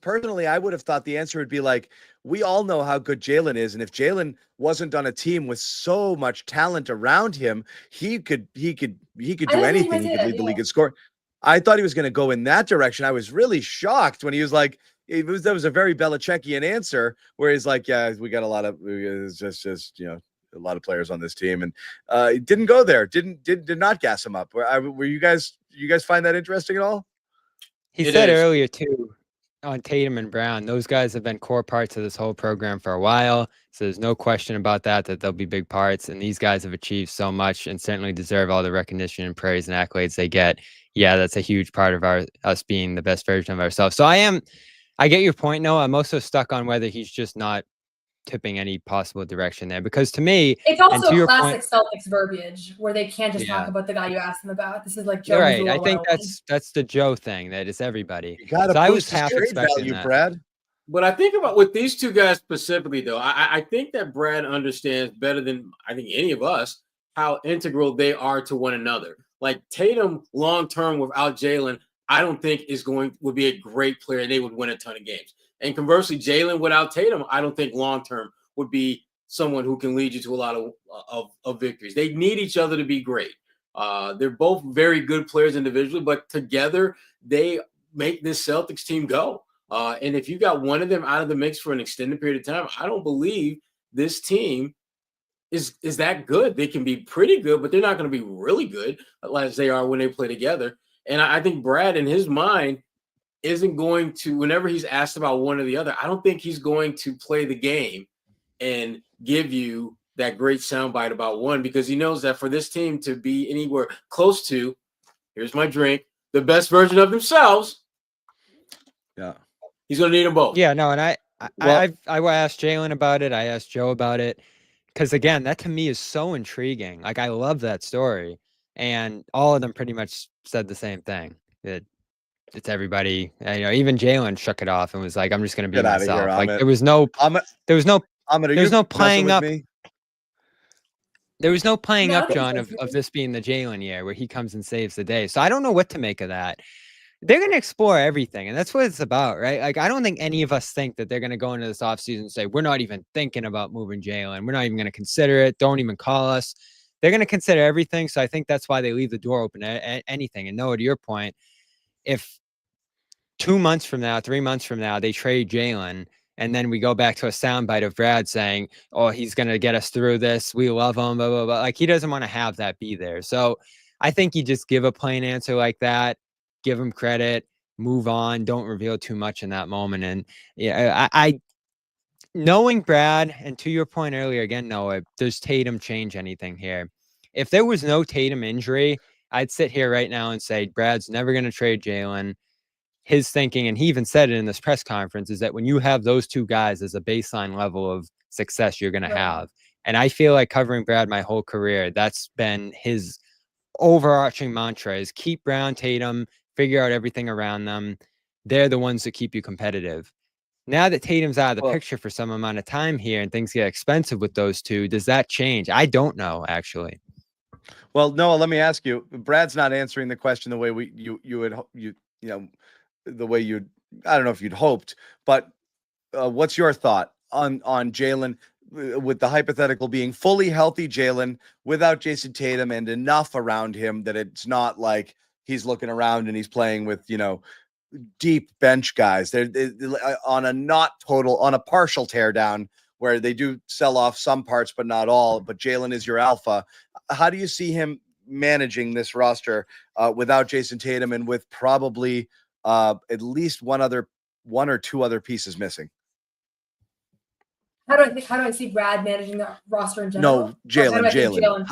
Personally, I would have thought the answer would be like, we all know how good Jaylen is, and if Jaylen wasn't on a team with so much talent around him, he could do anything. He could lead the league in score. I thought he was going to go in that direction. I was really shocked when he was like, that was a very Belichickian answer, where he's like, yeah, we got a lot of a lot of players on this team, and it didn't go there. Did not gas him up. Were you guys find that interesting at all? He said earlier too, on Tatum and Brown, those guys have been core parts of this whole program for a while. So there's no question about that they'll be big parts. And these guys have achieved so much and certainly deserve all the recognition and praise and accolades they get. Yeah, that's a huge part of us being the best version of ourselves. So I get your point, Noah. I'm also stuck on whether he's just not tipping any possible direction there, because to me, it's also classic Celtics verbiage where they can't just talk about the guy you asked them about. This is like Joe Mazzulla. I think that's the Joe thing, that it's everybody. You gotta boost his trade value, Brad. But I think about with these 2 guys specifically, though, I think that Brad understands better than I think any of us how integral they are to one another. Like Tatum, long term without Jaylen, I don't think would be a great player, and they would win a ton of games. And conversely, Jaylen without Tatum, I don't think long term would be someone who can lead you to a lot of victories. They need each other to be great. They're both very good players individually, but together they make this Celtics team go. And if you got one of them out of the mix for an extended period of time, I don't believe this team is that good. They can be pretty good, but they're not going to be really good as they are when they play together. And I think Brad, in his mind, isn't going to, whenever he's asked about one or the other, I don't think he's going to play the game and give you that great soundbite about one, because he knows that for this team to be anywhere close to, here's my drink, the best version of themselves, he's going to need them both. Yeah, no, and I asked Jaylen about it. I asked Joe about it, because again, that to me is so intriguing. Like, I love that story, and all of them pretty much said the same thing. It's everybody. Even Jaylen shook it off and was like, "I'm just going to be Get out of here, myself." Like Amit. there was no Amit, are you playing messing up. with me? There was no playing No, up, John, of this being the Jaylen year where he comes and saves the day. So I don't know what to make of that. They're going to explore everything, and that's what it's about, right? Like, I don't think any of us think that they're going to go into this offseason and say, we're not even thinking about moving Jaylen. We're not even going to consider it. Don't even call us. They're going to consider everything. So I think that's why they leave the door open to anything. And Noah, to your point, if 2 months from now, 3 months from now, they trade Jaylen, and then we go back to a soundbite of Brad saying, "Oh, he's going to get us through this. We love him, blah, blah, blah." Like, he doesn't want to have that be there. So I think you just give a plain answer like that, give him credit, move on, don't reveal too much in that moment. And yeah, I knowing Brad, and to your point earlier, again, Noah, does Tatum change anything here? If there was no Tatum injury, I'd sit here right now and say Brad's never going to trade Jaylen. His thinking, and he even said it in this press conference, is that when you have those two guys as a baseline level of success, you're going to have. And I feel like covering Brad my whole career, that's been his overarching mantra: is keep Brown, Tatum, figure out everything around them. They're the ones that keep you competitive. Now that Tatum's out of the picture for some amount of time here and things get expensive with those two, does that change? I don't know, actually. Well, Noah, let me ask you. Brad's not answering the question the way the way you'd, I don't know if you'd hoped, but what's your thought on Jaylen, with the hypothetical being fully healthy Jaylen without Jayson Tatum and enough around him that it's not like he's looking around and he's playing with, deep bench guys. They're on a partial teardown where they do sell off some parts, but not all. But Jaylen is your alpha. How do you see him managing this roster without Jayson Tatum and with probably at least one or two other pieces missing? How do I see Brad managing the roster in general? No, Jaylen.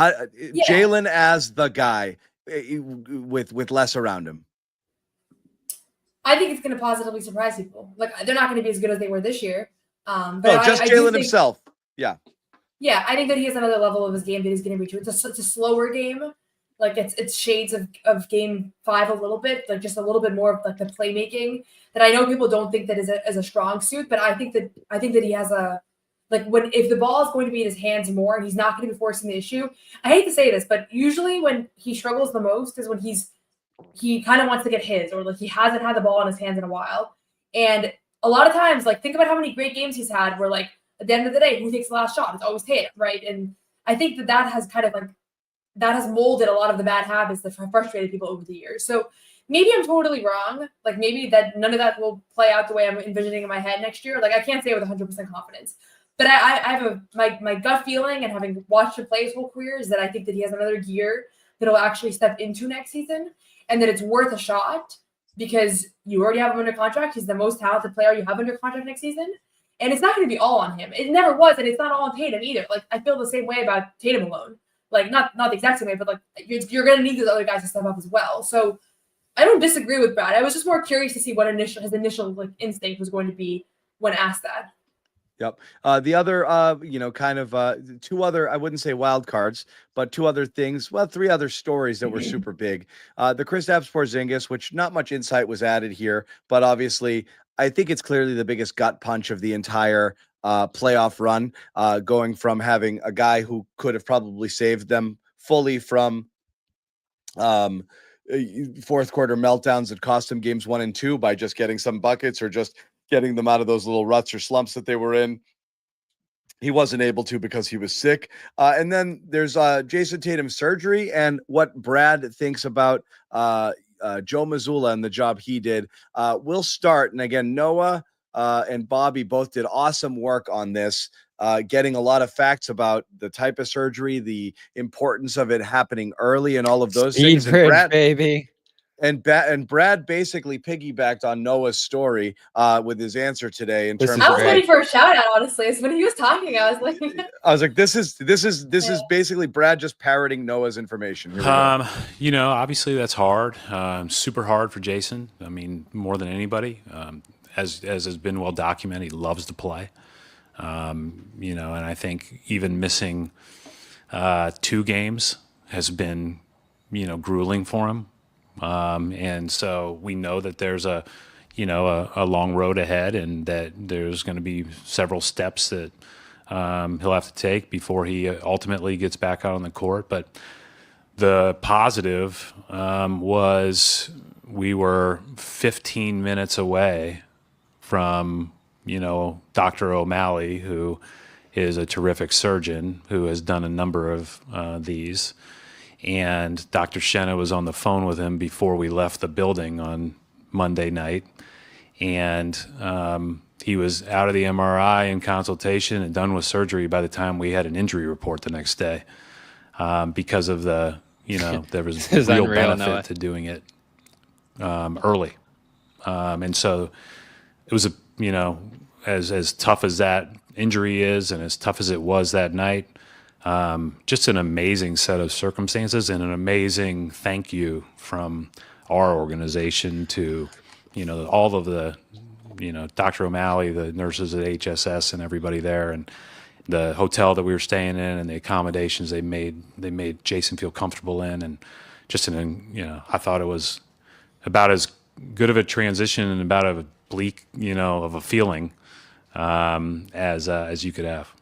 Jaylen as the guy with less around him. I think it's going to positively surprise people. Like, they're not going to be as good as they were this year. But just Jaylen himself. Yeah. Yeah, I think that he has another level of his game that he's going to reach. It's a slower game. Like, it's shades of game 5 a little bit, like just a little bit more of like the playmaking that I know people don't think that is a strong suit, but I think that he has if the ball is going to be in his hands more and he's not going to be forcing the issue. I hate to say this, but usually when he struggles the most is when he kind of wants to get his, or like he hasn't had the ball in his hands in a while. And a lot of times, like, think about how many great games he's had where, like, at the end of the day, who takes the last shot? It's always Tatum, right? And I think that has kind of that has molded a lot of the bad habits that have frustrated people over the years. So maybe I'm totally wrong. Like, maybe that none of that will play out the way I'm envisioning in my head next year. Like, I can't say it with 100% confidence. But I have my gut feeling, and having watched him play his whole career, is that I think that he has another gear that he'll actually step into next season, and that it's worth a shot because you already have him under contract. He's the most talented player you have under contract next season. And it's not going to be all on him. It never was, and it's not all on Tatum either. Like, I feel the same way about Tatum alone. Like, not the exact same way, but like you're going to need those other guys to step up as well. So I don't disagree with Brad. I was just more curious to see what his initial like instinct was going to be when asked that. Yep. The other, two other, I wouldn't say wild cards, but two other things. Well, three other stories that were super big. The Kristaps Porzingis, which not much insight was added here, but obviously I think it's clearly the biggest gut punch of the entire playoff run, going from having a guy who could have probably saved them fully from fourth quarter meltdowns that cost him games 1 and 2 by just getting some buckets or just getting them out of those little ruts or slumps that they were in. He wasn't able to because he was sick. And then there's Jayson Tatum's surgery and what Brad thinks about Joe Mazzulla and the job he did. We'll start. And again, Noah and Bobby both did awesome work on this, getting a lot of facts about the type of surgery, the importance of it happening early, and all of those things. Bridge, Brad, baby. And Brad basically piggybacked on Noah's story with his answer today. I was waiting for a shout out, honestly. When he was talking, I was like, this is basically Brad just parroting Noah's information. Obviously that's hard, super hard for Jayson. I mean, more than anybody, as has been well documented, he loves to play. And I think even missing 2 games has been, grueling for him. And so we know that there's a long road ahead, and that there's going to be several steps that he'll have to take before he ultimately gets back out on the court. But the positive was we were 15 minutes away from, Dr. O'Malley, who is a terrific surgeon who has done a number of these. And Dr. Shenna was on the phone with him before we left the building on Monday night. And he was out of the MRI and consultation and done with surgery by the time we had an injury report the next day, because of the, there was real benefit to doing it early. And so it was as tough as that injury is, and as tough as it was that night, just an amazing set of circumstances, and an amazing thank you from our organization to, all of the, Dr. O'Malley, the nurses at HSS, and everybody there, and the hotel that we were staying in, and the accommodations they made Jayson feel comfortable in, and just I thought it was about as good of a transition and about a bleak, of a feeling as you could have.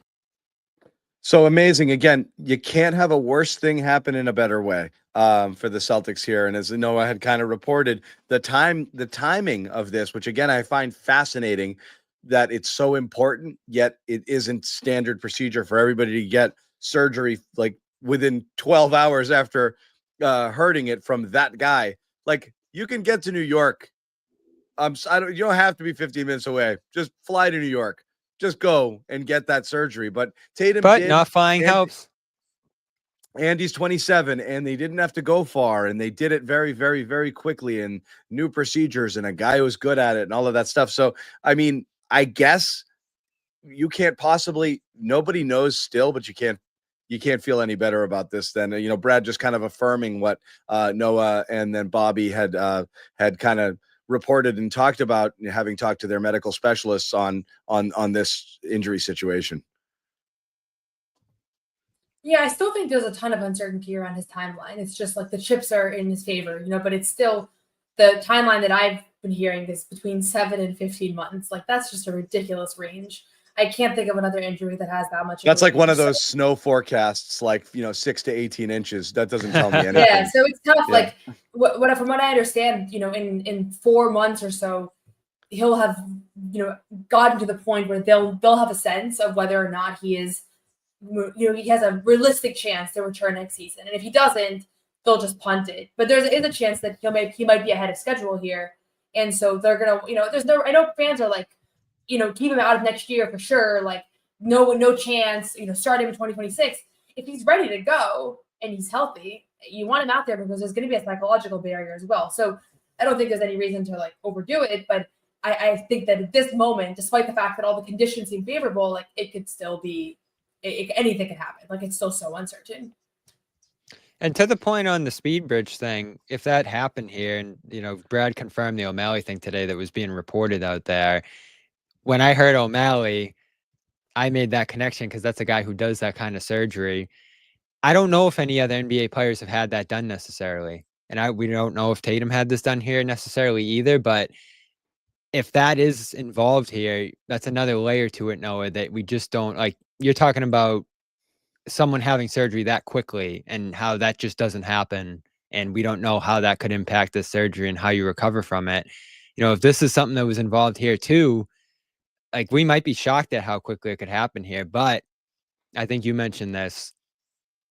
So amazing. Again, you can't have a worse thing happen in a better way for the Celtics here. And as Noah had kind of reported, the timing of this, which again, I find fascinating, that it's so important, yet it isn't standard procedure for everybody to get surgery like within 12 hours after hurting it from that guy. Like, you can get to New York. You don't have to be 15 minutes away. Just fly to New York. Just go and get that surgery. But Tatum did, not flying helps. Andy's 27, and they didn't have to go far, and they did it very, very, very quickly, and new procedures, and a guy who was good at it, and all of that stuff. So, I mean, I guess you can't possibly, nobody knows still, but you can't feel any better about this than, Brad just kind of affirming what Noah and then Bobby had kind of reported and talked about, having talked to their medical specialists on this injury situation. Yeah, I still think there's a ton of uncertainty around his timeline. It's just like the chips are in his favor, but it's still, the timeline that I've been hearing is between 7 and 15 months. Like, that's just a ridiculous range. I can't think of another injury that has that much. That's like one of those snow forecasts, like 6 to 18 inches. That doesn't tell me anything. Yeah, so it's tough. Yeah. Like, from what I understand, in 4 months or so, he'll have gotten to the point where they'll have a sense of whether or not he is, he has a realistic chance to return next season. And if he doesn't, they'll just punt it. But there is a chance that he might be ahead of schedule here, and so they're gonna, I know fans are like, keep him out of next year for sure. Like, no chance, starting in 2026. If he's ready to go and he's healthy, you want him out there because there's going to be a psychological barrier as well. So I don't think there's any reason to overdo it, but I think that at this moment, despite the fact that all the conditions seem favorable, it could still be, anything could happen. It's still so uncertain. And to the point on the speed bridge thing, if that happened here, and Brad confirmed the O'Malley thing today that was being reported out there. When I heard O'Malley, I made that connection because that's a guy who does that kind of surgery. I don't know if any other NBA players have had that done necessarily. And we don't know if Tatum had this done here necessarily either. But if that is involved here, that's another layer to it, Noah, that we just don't, you're talking about someone having surgery that quickly and how that just doesn't happen. And we don't know how that could impact the surgery and how you recover from it. If this is something that was involved here too, we might be shocked at how quickly it could happen here. But I think you mentioned this,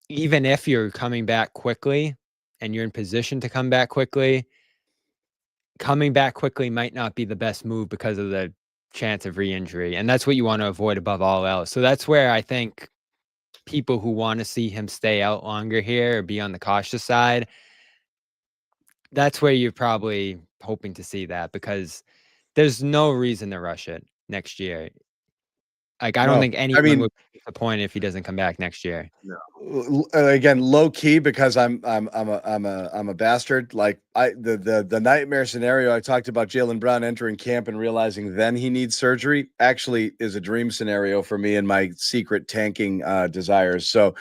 even if you're coming back quickly and you're in position to come back quickly, coming back quickly might not be the best move because of the chance of re-injury. And that's what you want to avoid above all else. So that's where I think people who want to see him stay out longer here or be on the cautious side, that's where you're probably hoping to see that, because there's no reason to rush it next year. I don't think anyone would be disappointed if he doesn't come back next year. No. Again, low key, because I'm a bastard. The nightmare scenario I talked about, Jaylen Brown entering camp and realizing then he needs surgery, actually is a dream scenario for me and my secret tanking desires. So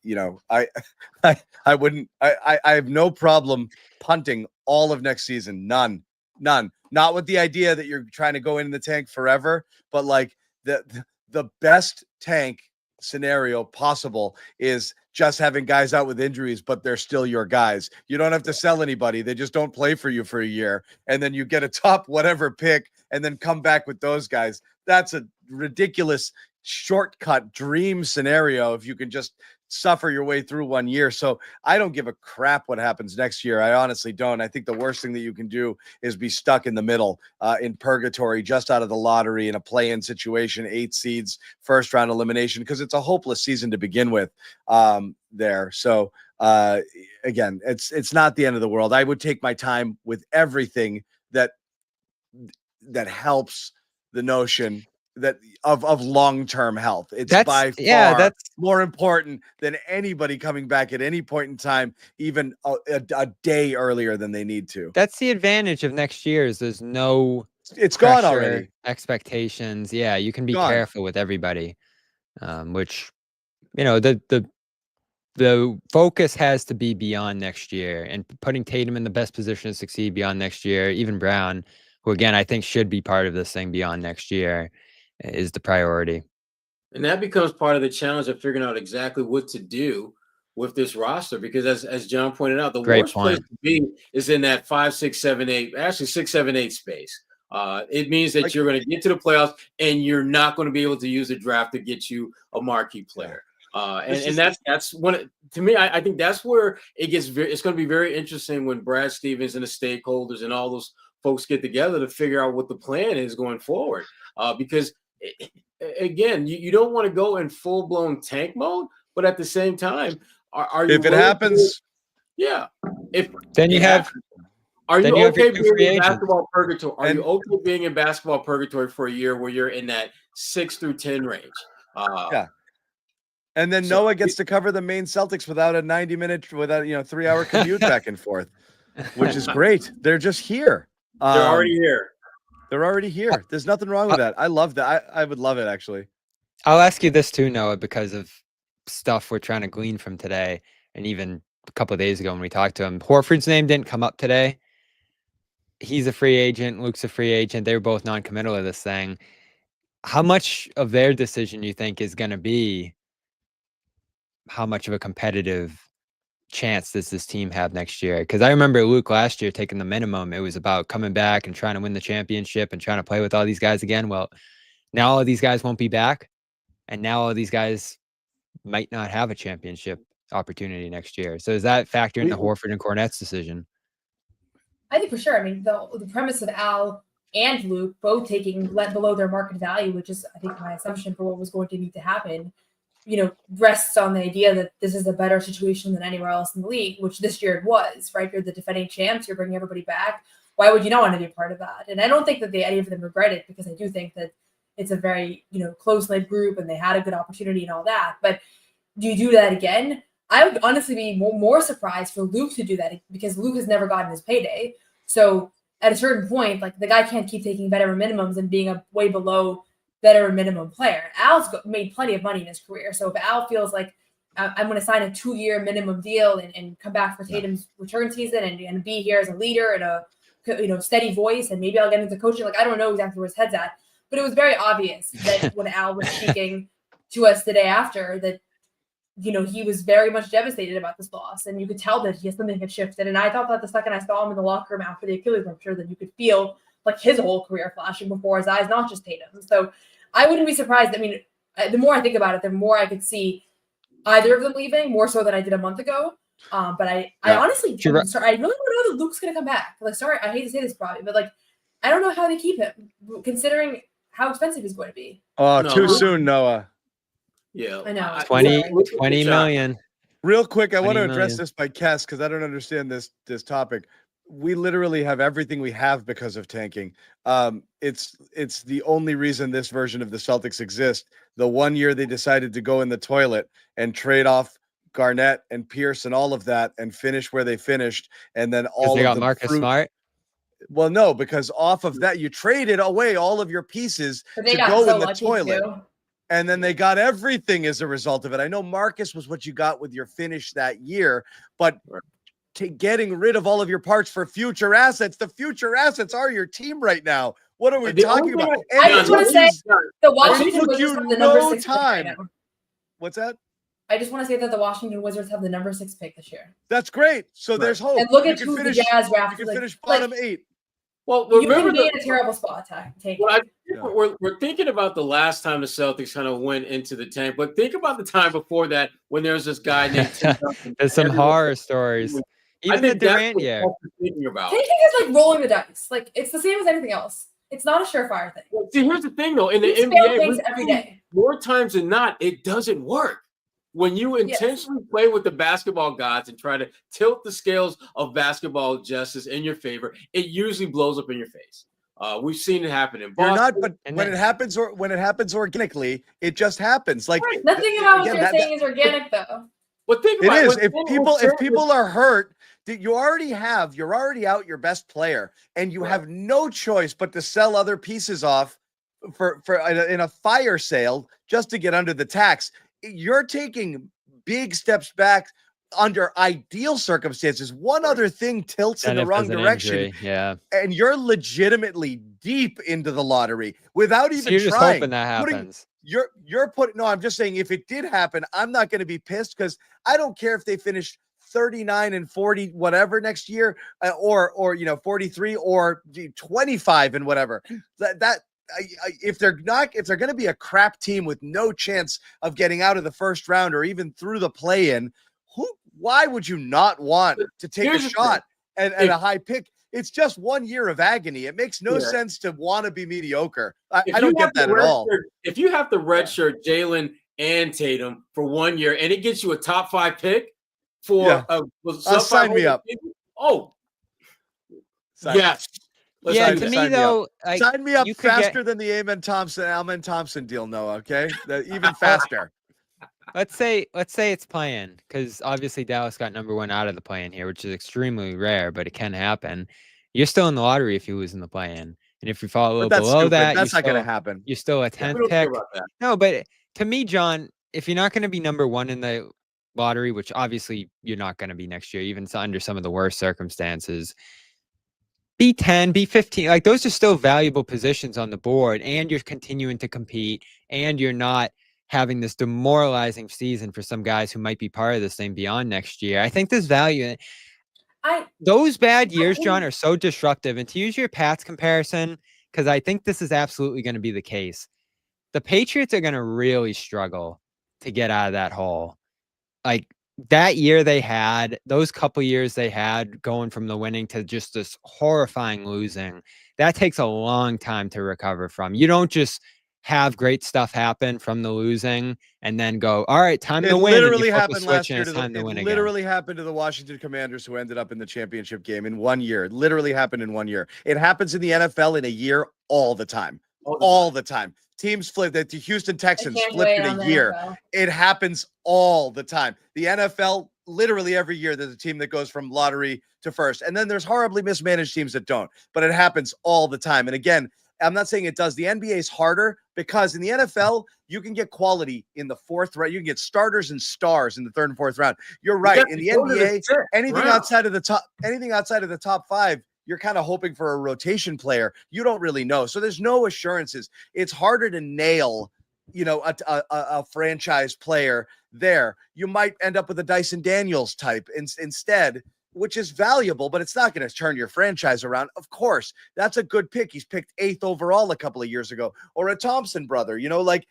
I wouldn't. I have no problem punting all of next season. None. Not with the idea that you're trying to go in the tank forever, but like the best tank scenario possible is just having guys out with injuries, but they're still your guys. You don't have to sell anybody. They just don't play for you for a year. And then you get a top whatever pick and then come back with those guys. That's a ridiculous shortcut dream scenario if you can just suffer your way through 1 year. So I don't give a crap what happens next year. I honestly don't. I think the worst thing that you can do is be stuck in the middle, in purgatory, just out of the lottery in a play-in situation, 8 seeds, first round elimination, because it's a hopeless season to begin with there. So again, it's not the end of the world. I would take my time with everything that helps the notion that of long-term health. It's by far more important than anybody coming back at any point in time, even a day earlier than they need to. That's the advantage of next year is there's no it's gone already. Expectations. Yeah, you can be careful with everybody. Which, the focus has to be beyond next year and putting Tatum in the best position to succeed beyond next year, even Brown, who again I think should be part of this thing beyond next year, is the priority. And that becomes part of the challenge of figuring out exactly what to do with this roster, because as John pointed out, the worst place to be is in that 5, 6, 7, 8, actually 6, 7, 8 space. It means that you're going to get to the playoffs and you're not going to be able to use the draft to get you a marquee player. And that's one to me. I think that's where it gets it's going to be very interesting when Brad Stevens and the stakeholders and all those folks get together to figure out what the plan is going forward. Because again, you don't want to go in full blown tank mode, but at the same time, are you? If it happens, yeah. If then you have. Are you okay being in basketball purgatory? Are you okay being in basketball purgatory for a year where you're in that 6 through 10 range? Yeah. And then Noah gets to cover the main Celtics without a 90-minute, without 3-hour commute back and forth, which is great. They're just here. They're already here. They're already here. There's nothing wrong with that. I love that. I would love it, actually. I'll ask you this too, Noah, because of stuff we're trying to glean from today, and even a couple of days ago when we talked to him. Horford's name didn't come up today. He's a free agent. Luke's a free agent. They were both non-committal to this thing. How much of their decision you think is going to be how much of a competitive chance does this team have next year? Because I remember Luke last year taking the minimum. It was about coming back and trying to win the championship and trying to play with all these guys again. Well, now all of these guys won't be back, and now all of these guys might not have a championship opportunity next year. So does that factor into Horford and Cornette's decision? I think for sure. I mean, the premise of Al and Luke both taking below their market value, which is, I think, my assumption for what was going to need to happen, rests on the idea that this is a better situation than anywhere else in the league, which this year it was, right? You're the defending champs. You're bringing everybody back. Why would you not want to be a part of that? And I don't think that any of them regret it, because I do think that it's a very, close-knit group and they had a good opportunity and all that. But do you do that again? I would honestly be more surprised for Luke to do that, because Luke has never gotten his payday. So at a certain point, like, the guy can't keep taking veteran minimums and being a way below veteran minimum player. Al's made plenty of money in his career. So if Al feels like I'm going to sign a 2-year minimum deal and come back for Tatum's return season and be here as a leader and a steady voice, and maybe I'll get into coaching. Like, I don't know exactly where his head's at, but it was very obvious that when Al was speaking to us the day after that, he was very much devastated about this loss, and you could tell that something had shifted. And I thought that the second I saw him in the locker room after the Achilles rupture, that you could feel like his whole career flashing before his eyes, not just Tatum. So I wouldn't be surprised. I mean, the more I think about it, the more I could see either of them leaving, more so than I did a month ago. But I honestly, I really don't know that Luke's going to come back. Like, sorry, I hate to say this probably, but I don't know how they keep him, considering how expensive he's going to be. Oh, too soon, Noah. Yeah, I know. 20 million. Real quick, I want to address this by Cass, because I don't understand this topic. We literally have everything we have because of tanking. It's the only reason this version of the Celtics exists. The 1 year they decided to go in the toilet and trade off Garnett and Pierce and all of that and finish where they finished, and then all they of got Marcus Smart. Well, no, because off of that you traded away all of your pieces to go in the toilet. And then they got everything as a result of it. I know Marcus was what you got with your finish that year, but getting rid of all of your parts for future assets, the future assets are your team right now. What are we talking about? I just want to say the Washington took Wizards you have the number no 6 pick right time. now. What's that? I just want to say that the Washington Wizards have the number 6 pick this year. That's great. So there's hope. And look at You who can the Jazz drafted. You can finish bottom 8. Well, You remember can be in a terrible spot. Take well, we're thinking about the last time the Celtics kind of went into the tank, but think about the time before that when there was this guy named Tim Duncan. There's some horror stories. Even the Durant year. Thinking about. Tanking is like rolling the dice. Like it's the same as anything else. It's not a surefire thing. Well, see, here's the thing, though. In the These fail NBA, things every day. more times than not, it doesn't work. When you intentionally play with the basketball gods and try to tilt the scales of basketball justice in your favor, it usually blows up in your face. We've seen it happen in Boston. You're not, but when it happens organically, it just happens. Like nothing about what you're saying is organic, though. But think about it. If people are hurt, you're already out your best player, and you have no choice but to sell other pieces off for in a fire sale just to get under the tax. You're taking big steps back under ideal circumstances. One other thing tilts in the wrong direction, and you're legitimately deep into the lottery without even you're trying. Just hoping that happens. I'm just saying, if it did happen, I'm not going to be pissed, because I don't care if they finish 39 and 40 whatever next year, or 43 or 25 and whatever. If they're going to be a crap team with no chance of getting out of the first round or even through the play-in, why would you not want to take a shot at a high pick? It's just 1 year of agony. It makes no sense to want to be mediocre. I don't get that at all. If you have to redshirt Jaylen and Tatum for 1 year and it gets you a top 5 pick for sign me up. Yes. To me though, sign me up faster than the Alman Thompson deal, Noah. Okay, even faster. Let's say it's play-in, because obviously Dallas got number 1 out of the play-in here, which is extremely rare, but it can happen. You're still in the lottery if you lose in the play-in, and if you fall a little below that, that's not going to happen. You're still a 10th pick. No, but to me, John, if you're not going to be number 1 in the lottery, which obviously you're not going to be next year, even under some of the worst circumstances, be 10, be 15. Like, those are still valuable positions on the board, and you're continuing to compete, and you're not having this demoralizing season for some guys who might be part of this thing beyond next year. I think there's value in it. Those bad years, John, are so disruptive. And to use your Pats comparison, because I think this is absolutely going to be the case, the Patriots are going to really struggle to get out of that hole. Like, that year they had, those couple years they had going from the winning to just this horrifying losing, that takes a long time to recover from. You don't just have great stuff happen from the losing and then go, all right, time to win. It literally happened last year. It literally happened to the Washington Commanders, who ended up in the championship game in 1 year. It literally happened in 1 year. It happens in the NFL in a year all the time. All the time. Teams flip. The Houston Texans flipped in a year. It happens all the time. The NFL, literally every year, there's a team that goes from lottery to first. And then there's horribly mismanaged teams that don't. But it happens all the time. And again, I'm not saying it does. The NBA is harder, because in the NFL, you can get quality in the 4th round. You can get starters and stars in the 3rd and 4th round. You're right. In the NBA, anything outside of the top 5, you're kind of hoping for a rotation player. You don't really know. So there's no assurances. It's harder to nail, a franchise player there. You might end up with a Dyson Daniels type instead, which is valuable, but it's not going to turn your franchise around. Of course, that's a good pick. He's picked 8th overall a couple of years ago, or a Thompson brother, at 4th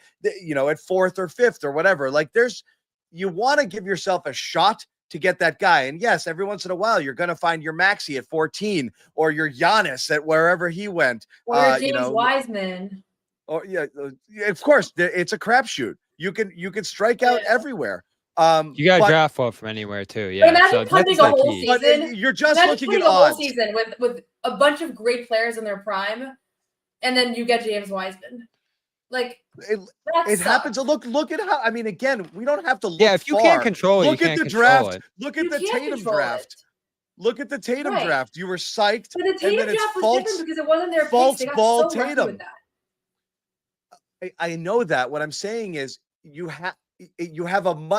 or 5th or whatever. Like, you want to give yourself a shot to get that guy. And yes, every once in a while, you're going to find your Maxey at 14, or your Giannis at wherever he went. Or James Wiseman. Or of course, it's a crapshoot. You can strike out everywhere. You got to draft well from anywhere too. Yeah. But imagine punting a whole season. But you're just looking at odds. A whole season with a bunch of great players in their prime, and then you get James Wiseman. Like, it happens. Look at how. I mean, again, we don't have to look. Yeah, if you can't control it, look at the draft. Look at the Tatum draft. Look at the Tatum draft. You were psyched. But the Tatum draft was different because it wasn't their false pace. They got ball so lucky Tatum. with that. I know that. What I'm saying is you have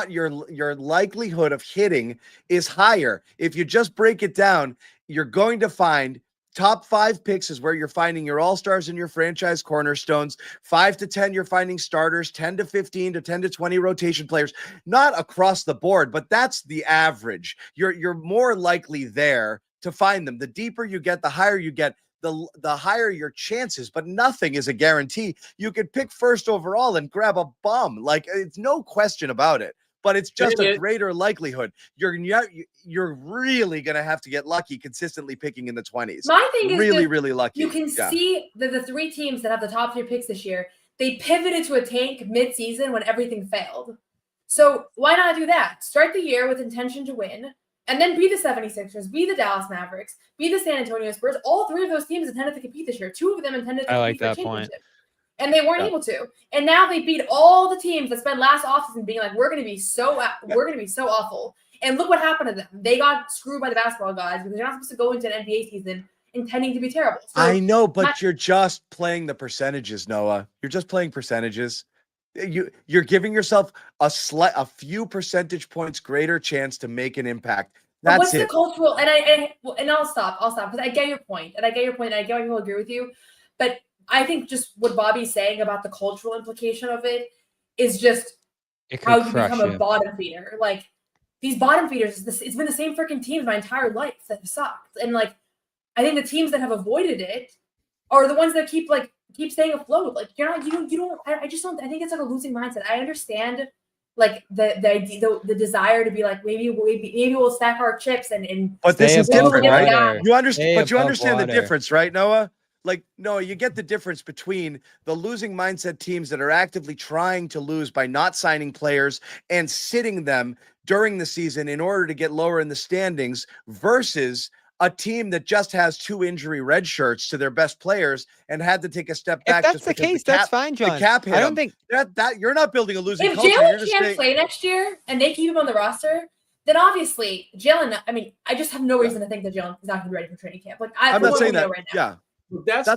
your likelihood of hitting is higher. If you just break it down, you're going to find top 5 picks is where you're finding your all-stars and your franchise cornerstones. 5 to 10, you're finding starters. 10 to 15 to 10 to 20 rotation players. Not across the board, but that's the average. You're more likely there to find them. The deeper you get, the higher you get. The higher your chances, but nothing is a guarantee. You could pick first overall and grab a bum. Like, it's no question about it, but it's just a greater likelihood. You're really going to have to get lucky consistently picking in the 20s. My thing is really lucky. You can see that the 3 teams that have the top 3 picks this year, they pivoted to a tank mid-season when everything failed. So why not do that? Start the year with intention to win. And then be the 76ers, be the Dallas Mavericks, be the San Antonio Spurs. All 3 of those teams intended to compete this year. 2 of them intended to compete for a championship. And they weren't able to. And now they beat all the teams that spent last offseason being like, we're going to be so awful. And look what happened to them. They got screwed by the basketball gods because they're not supposed to go into an NBA season intending to be terrible. So I know, but you're just playing the percentages, Noah. You're just playing percentages. You're giving yourself a few percentage points greater chance to make an impact. That's what's it. The cultural? And I'll stop because I get your point, and I get why people agree with you. But I think just what Bobby's saying about the cultural implication of it is just how you become a bottom feeder. Like, these bottom feeders, it's been the same freaking teams my entire life that have sucked. And like, I think the teams that have avoided it are the ones that keep staying afloat. Like, you don't. I just don't. I think it's like a losing mindset. I understand, like the desire to be like maybe we'll stack our chips and. But this is different, right? You understand, but you understand water. The difference, right, Noah? Like, no, you get the difference between the losing mindset teams that are actively trying to lose by not signing players and sitting them during the season in order to get lower in the standings versus a team that just has 2 injury red shirts to their best players and had to take a step back. If that's the case, that's fine, John. I don't think that you're not building a losing if culture. Jaylen can't play next year and they keep him on the roster, then obviously Jaylen. I mean, I just have no reason to think that Jaylen is not going to be ready for training camp. Like, I'm not saying that right now. Yeah. That's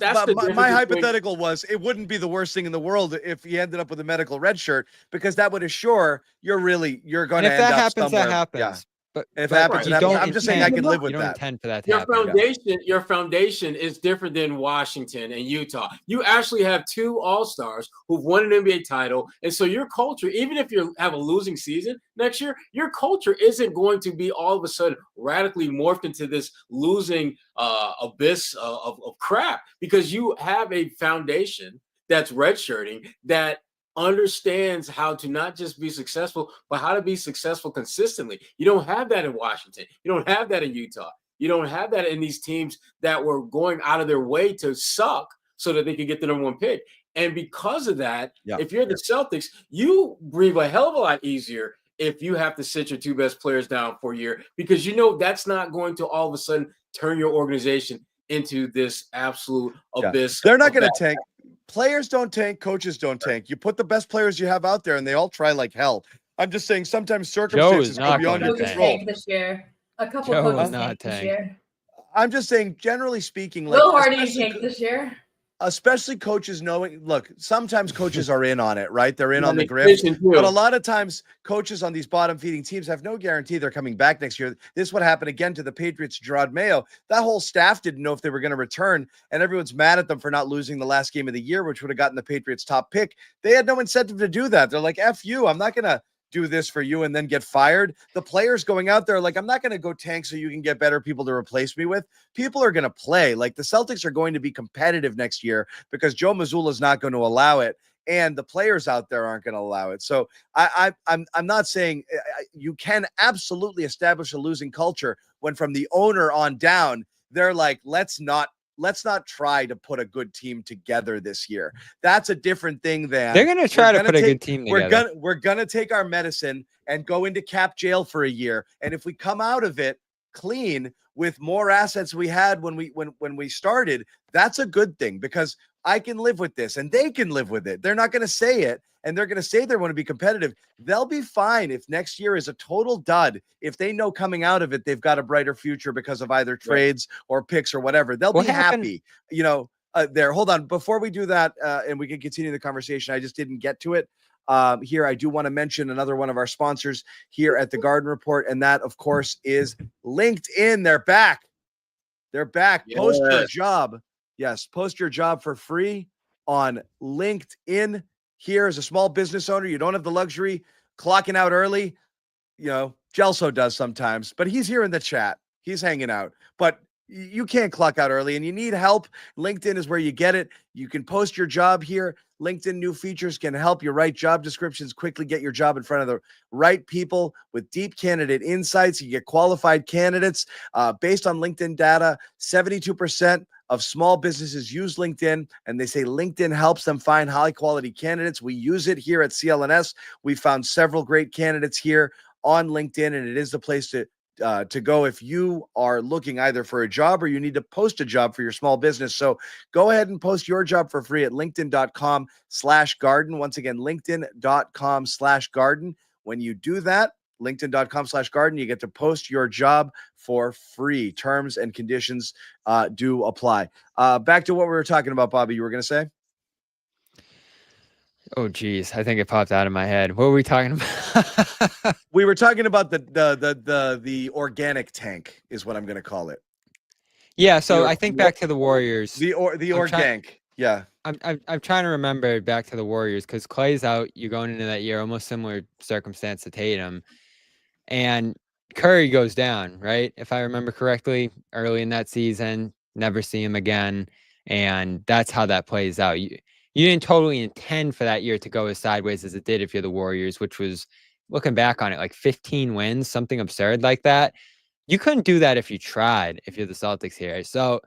my hypothetical was it wouldn't be the worst thing in the world if he ended up with a medical red shirt, because that would assure you're going to end up somewhere. That happens. Yeah. But if it happens, it happens. I'm just saying I can live with that. You don't intend for that to happen. Your foundation is different than Washington and Utah. You actually have 2 all-stars who've won an NBA title. And so your culture, even if you have a losing season next year, your culture isn't going to be all of a sudden radically morphed into this losing abyss of crap, because you have a foundation that's redshirting that understands how to not just be successful, but how to be successful consistently. You don't have that in Washington. You don't have that in Utah. You don't have that in these teams that were going out of their way to suck so that they could get the number 1 pick. And because of that, if you're the Celtics, you breathe a hell of a lot easier if you have to sit your 2 best players down for a year, because you know that's not going to all of a sudden turn your organization into this absolute abyss. They're not going to tank. Players don't tank, coaches don't tank. You put the best players you have out there, and they all try like hell. I'm just saying sometimes circumstances go beyond your control. This year, a couple of coaches tanked this year. I'm just saying, generally speaking, Will Hardy tanked this year. Especially coaches knowing, look, sometimes coaches are in on it, right? They're in on the grip. But a lot of times coaches on these bottom feeding teams have no guarantee they're coming back next year. This is what happened again to the Patriots, Sherrod Mayo. That whole staff didn't know if they were going to return, and everyone's mad at them for not losing the last game of the year, which would have gotten the Patriots top pick. They had no incentive to do that. They're like, F you, I'm not going to do this for you and then get fired. The players going out there, like, I'm not going to go tank so you can get better people to replace me with. People are going to play. Like, the Celtics are going to be competitive next year because Joe Mazzulla is not going to allow it, and the players out there aren't going to allow it. So I'm not saying you can absolutely establish a losing culture when from the owner on down, they're like, let's not try to put a good team together this year. That's a different thing than they're going to try to put a good team together. We're going to take our medicine and go into cap jail for a year. And if we come out of it clean with more assets we had when we started, that's a good thing, because I can live with this and they can live with it. They're not going to say it, and they're going to say they want to be competitive. They'll be fine if next year is a total dud. If they know coming out of it, they've got a brighter future because of either trades or picks or whatever, they'll be happy. You know, there. Hold on. Before we do that, and we can continue the conversation, I just didn't get to it. Here, I do want to mention another one of our sponsors here at the Garden Report, and that, of course, is LinkedIn. They're back. They're back. Yes. Post your job. Yes, post your job for free on LinkedIn. Here, as a small business owner, you don't have the luxury clocking out early. Gelso does sometimes, but he's here in the chat. He's hanging out. But you can't clock out early and you need help. LinkedIn is where you get it. You can post your job here. LinkedIn new features can help you write job descriptions, quickly get your job in front of the right people with deep candidate insights. You get qualified candidates. Based on LinkedIn data, 72% of small businesses use LinkedIn, and they say LinkedIn helps them find high-quality candidates. We use it here at CLNS. We found several great candidates here on LinkedIn, and it is the place to go if you are looking either for a job or you need to post a job for your small business. So go ahead and post your job for free at linkedin.com/garden. Once again, linkedin.com/garden. When you do that, linkedin.com/garden, you get to post your job for free. Terms and conditions do apply. Back to what we were talking about, Bobby, you were going to say? Oh, geez. I think it popped out of my head. What were we talking about? We were talking about the organic tank is what I'm going to call it. Yeah. So I think back to the Warriors. The organic. Yeah. I'm trying to remember back to the Warriors because Clay's out. You're going into that year, almost similar circumstance to Tatum. And Curry goes down, right? If I remember correctly, early in that season, never see him again. And that's how that plays out. You didn't totally intend for that year to go as sideways as it did if you're the Warriors, which was, looking back on it, like 15 wins, something absurd like that. You couldn't do that if you tried, if you're the Celtics here. So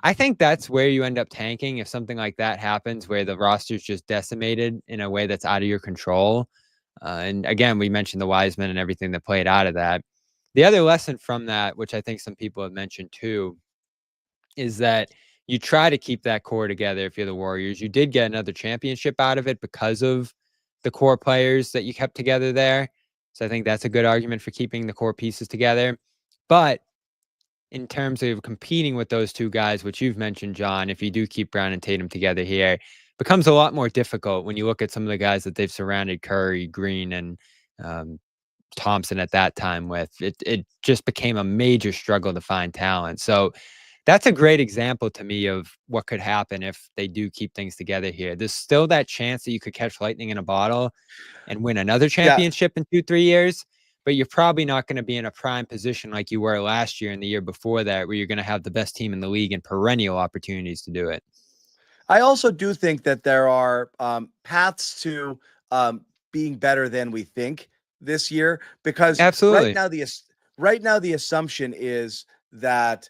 I think that's where you end up tanking if something like that happens, where the roster's just decimated in a way that's out of your control. And again, we mentioned the Wiseman and everything that played out of that. The other lesson from that, which I think some people have mentioned too, is that you try to keep that core together if you're the Warriors. You did get another championship out of it because of the core players that you kept together there. So I think that's a good argument for keeping the core pieces together. But in terms of competing with those two guys, which you've mentioned, John, if you do keep Brown and Tatum together here, becomes a lot more difficult when you look at some of the guys that they've surrounded Curry, Green, and Thompson at that time with. It just became a major struggle to find talent. So that's a great example to me of what could happen if they do keep things together here. There's still that chance that you could catch lightning in a bottle and win another championship in 2-3 years, but you're probably not going to be in a prime position like you were last year and the year before that, where you're going to have the best team in the league and perennial opportunities to do it. I also do think that there are paths to being better than we think this year, because absolutely right now the assumption is that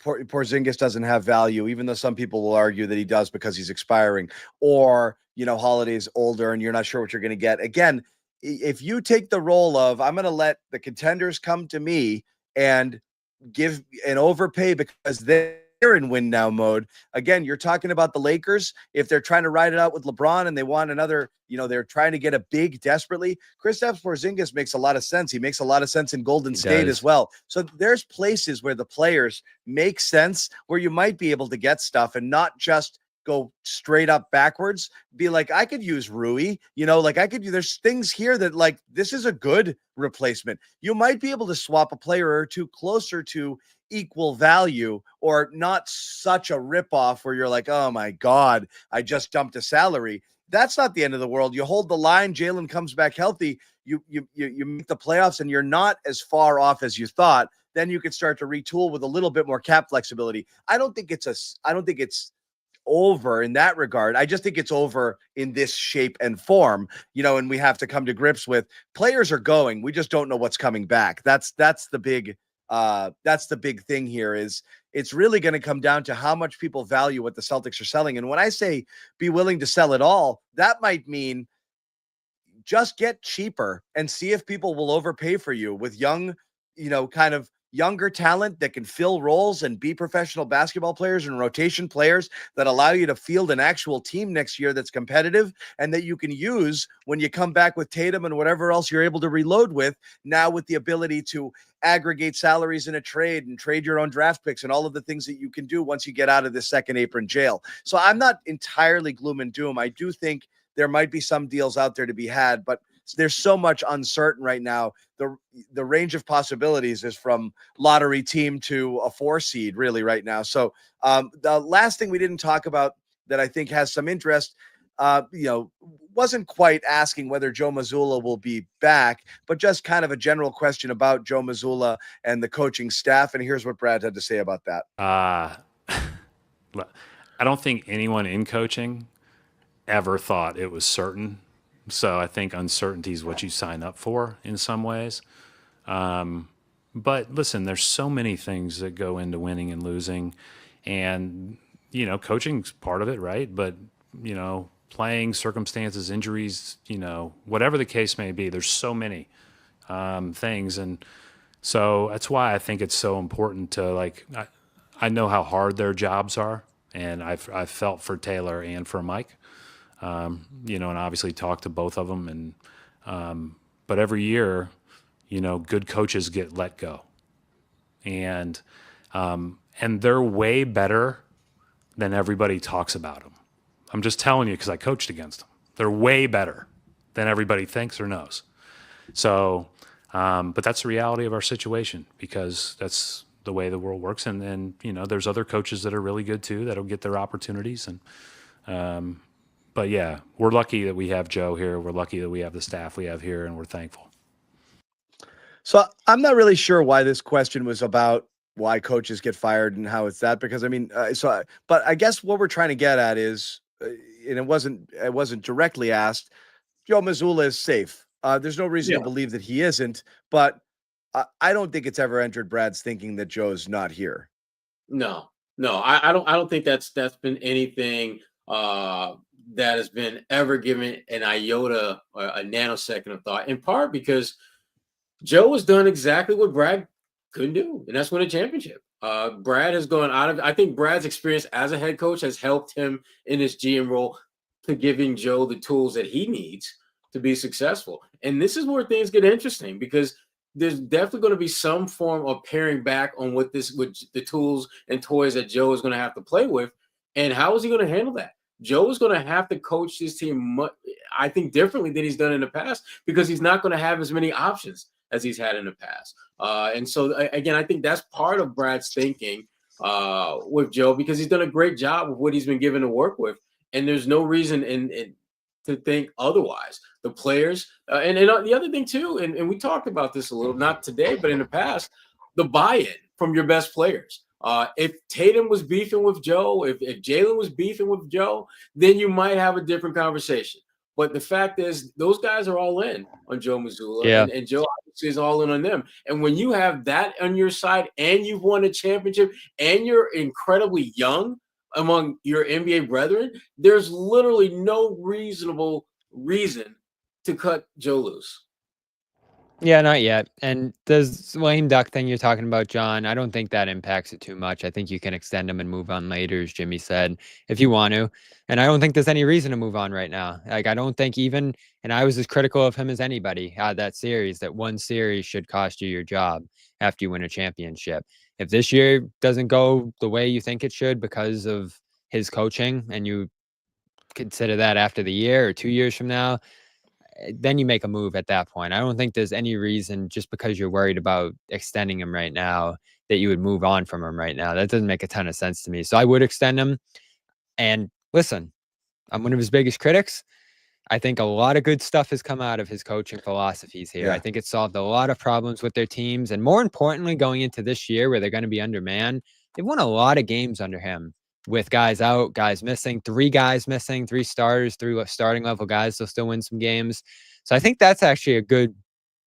Porzingis doesn't have value, even though some people will argue that he does because he's expiring, or Holiday's older and you're not sure what you're going to get. Again, if you take the role of I'm going to let the contenders come to me and give an overpay because they're in win now mode. Again, you're talking about the Lakers. If they're trying to ride it out with LeBron and they want another, they're trying to get a big desperately. Kristaps Porzingis makes a lot of sense. He makes a lot of sense in Golden State as well. So there's places where the players make sense, where you might be able to get stuff and not just go straight up backwards. Be like, I could use Rui, there's things here that this is a good replacement. You might be able to swap a player or two closer to equal value, or not such a ripoff where you're like, oh my God, I just dumped a salary. That's not the end of the world. You hold the line, Jaylen comes back healthy, you make the playoffs and you're not as far off as you thought. Then you can start to retool with a little bit more cap flexibility. I don't think it's over in that regard. I just think it's over in this shape and form, and we have to come to grips with players are going. We just don't know what's coming back. That's the big thing here. Is it's really going to come down to how much people value what the Celtics are selling. And when I say be willing to sell it all, that might mean just get cheaper and see if people will overpay for you with young, kind of younger talent that can fill roles and be professional basketball players and rotation players that allow you to field an actual team next year that's competitive and that you can use when you come back with Tatum and whatever else you're able to reload with, now with the ability to aggregate salaries in a trade and trade your own draft picks and all of the things that you can do once you get out of the second apron jail. So I'm not entirely gloom and doom. I do think there might be some deals out there to be had, but there's so much uncertain right now. The range of possibilities is from lottery team to a 4 seed really right now. So the last thing we didn't talk about that I think has some interest, wasn't quite asking whether Joe Mazzulla will be back, but just kind of a general question about Joe Mazzulla and the coaching staff. And here's what Brad had to say about that. I don't think anyone in coaching ever thought it was certain. So I think uncertainty is what you sign up for in some ways. But listen, there's so many things that go into winning and losing, and, coaching's part of it, right? But, playing, circumstances, injuries, whatever the case may be, there's so many things. And so that's why I think it's so important to, I know how hard their jobs are, and I've felt for Taylor and for Mike. And obviously talk to both of them. And, but every year, good coaches get let go, and they're way better than everybody talks about them. I'm just telling you, cause I coached against them. They're way better than everybody thinks or knows. So, but that's the reality of our situation, because that's the way the world works. And then, there's other coaches that are really good too, that'll get their opportunities. And, but yeah, we're lucky that we have Joe here. We're lucky that we have the staff we have here, and we're thankful. So I'm not really sure why this question was about why coaches get fired and how it's that, because but I guess what we're trying to get at is, and it wasn't directly asked, Joe Mazzulla is safe. There's no reason to believe that he isn't, but I don't think it's ever entered Brad's thinking that Joe's not here. No, I don't think that's been anything that has been ever given an iota or a nanosecond of thought, in part because Joe has done exactly what Brad couldn't do, and that's win a championship. Brad has gone out of, I think Brad's experience as a head coach has helped him in his GM role to giving Joe the tools that he needs to be successful. And this is where things get interesting, because there's definitely going to be some form of paring back on with the tools and toys that Joe is going to have to play with. And how is he going to handle that? Joe is going to have to coach this team, I think, differently than he's done in the past, because he's not going to have as many options as he's had in the past. And so, again, I think that's part of Brad's thinking with Joe, because he's done a great job with what he's been given to work with. And there's no reason to think otherwise. The players, and the other thing too, and we talked about this a little, not today, but in the past, the buy-in from your best players. If Tatum was beefing with Joe, if Jaylen was beefing with Joe, then you might have a different conversation. But the fact is, those guys are all in on Joe Mazzulla, and Joe obviously is all in on them. And when you have that on your side, and you've won a championship, and you're incredibly young among your NBA brethren, there's literally no reasonable reason to cut Joe loose. Yeah, not yet. And the lame duck thing you're talking about, John, I don't think that impacts it too much. I think you can extend them and move on later, as Jimmy said, if you want to. And I don't think there's any reason to move on right now. Like, I don't think even, and I was as critical of him as anybody out of that series, that one series should cost you your job after you win a championship. If this year doesn't go the way you think it should because of his coaching, and you consider that after the year or 2 years from now, then you make a move at that point. I don't think there's any reason, just because you're worried about extending him right now, that you would move on from him right now. That doesn't make a ton of sense to me. So I would extend him. And listen, I'm one of his biggest critics. I think a lot of good stuff has come out of his coaching philosophies here. I think it solved a lot of problems with their teams. And more importantly, going into this year where they're going to be undermanned, they've won a lot of games under him, with guys out, guys missing, 3 guys missing, 3 starters, 3 starting level guys. They'll still win some games. So I think that's actually a good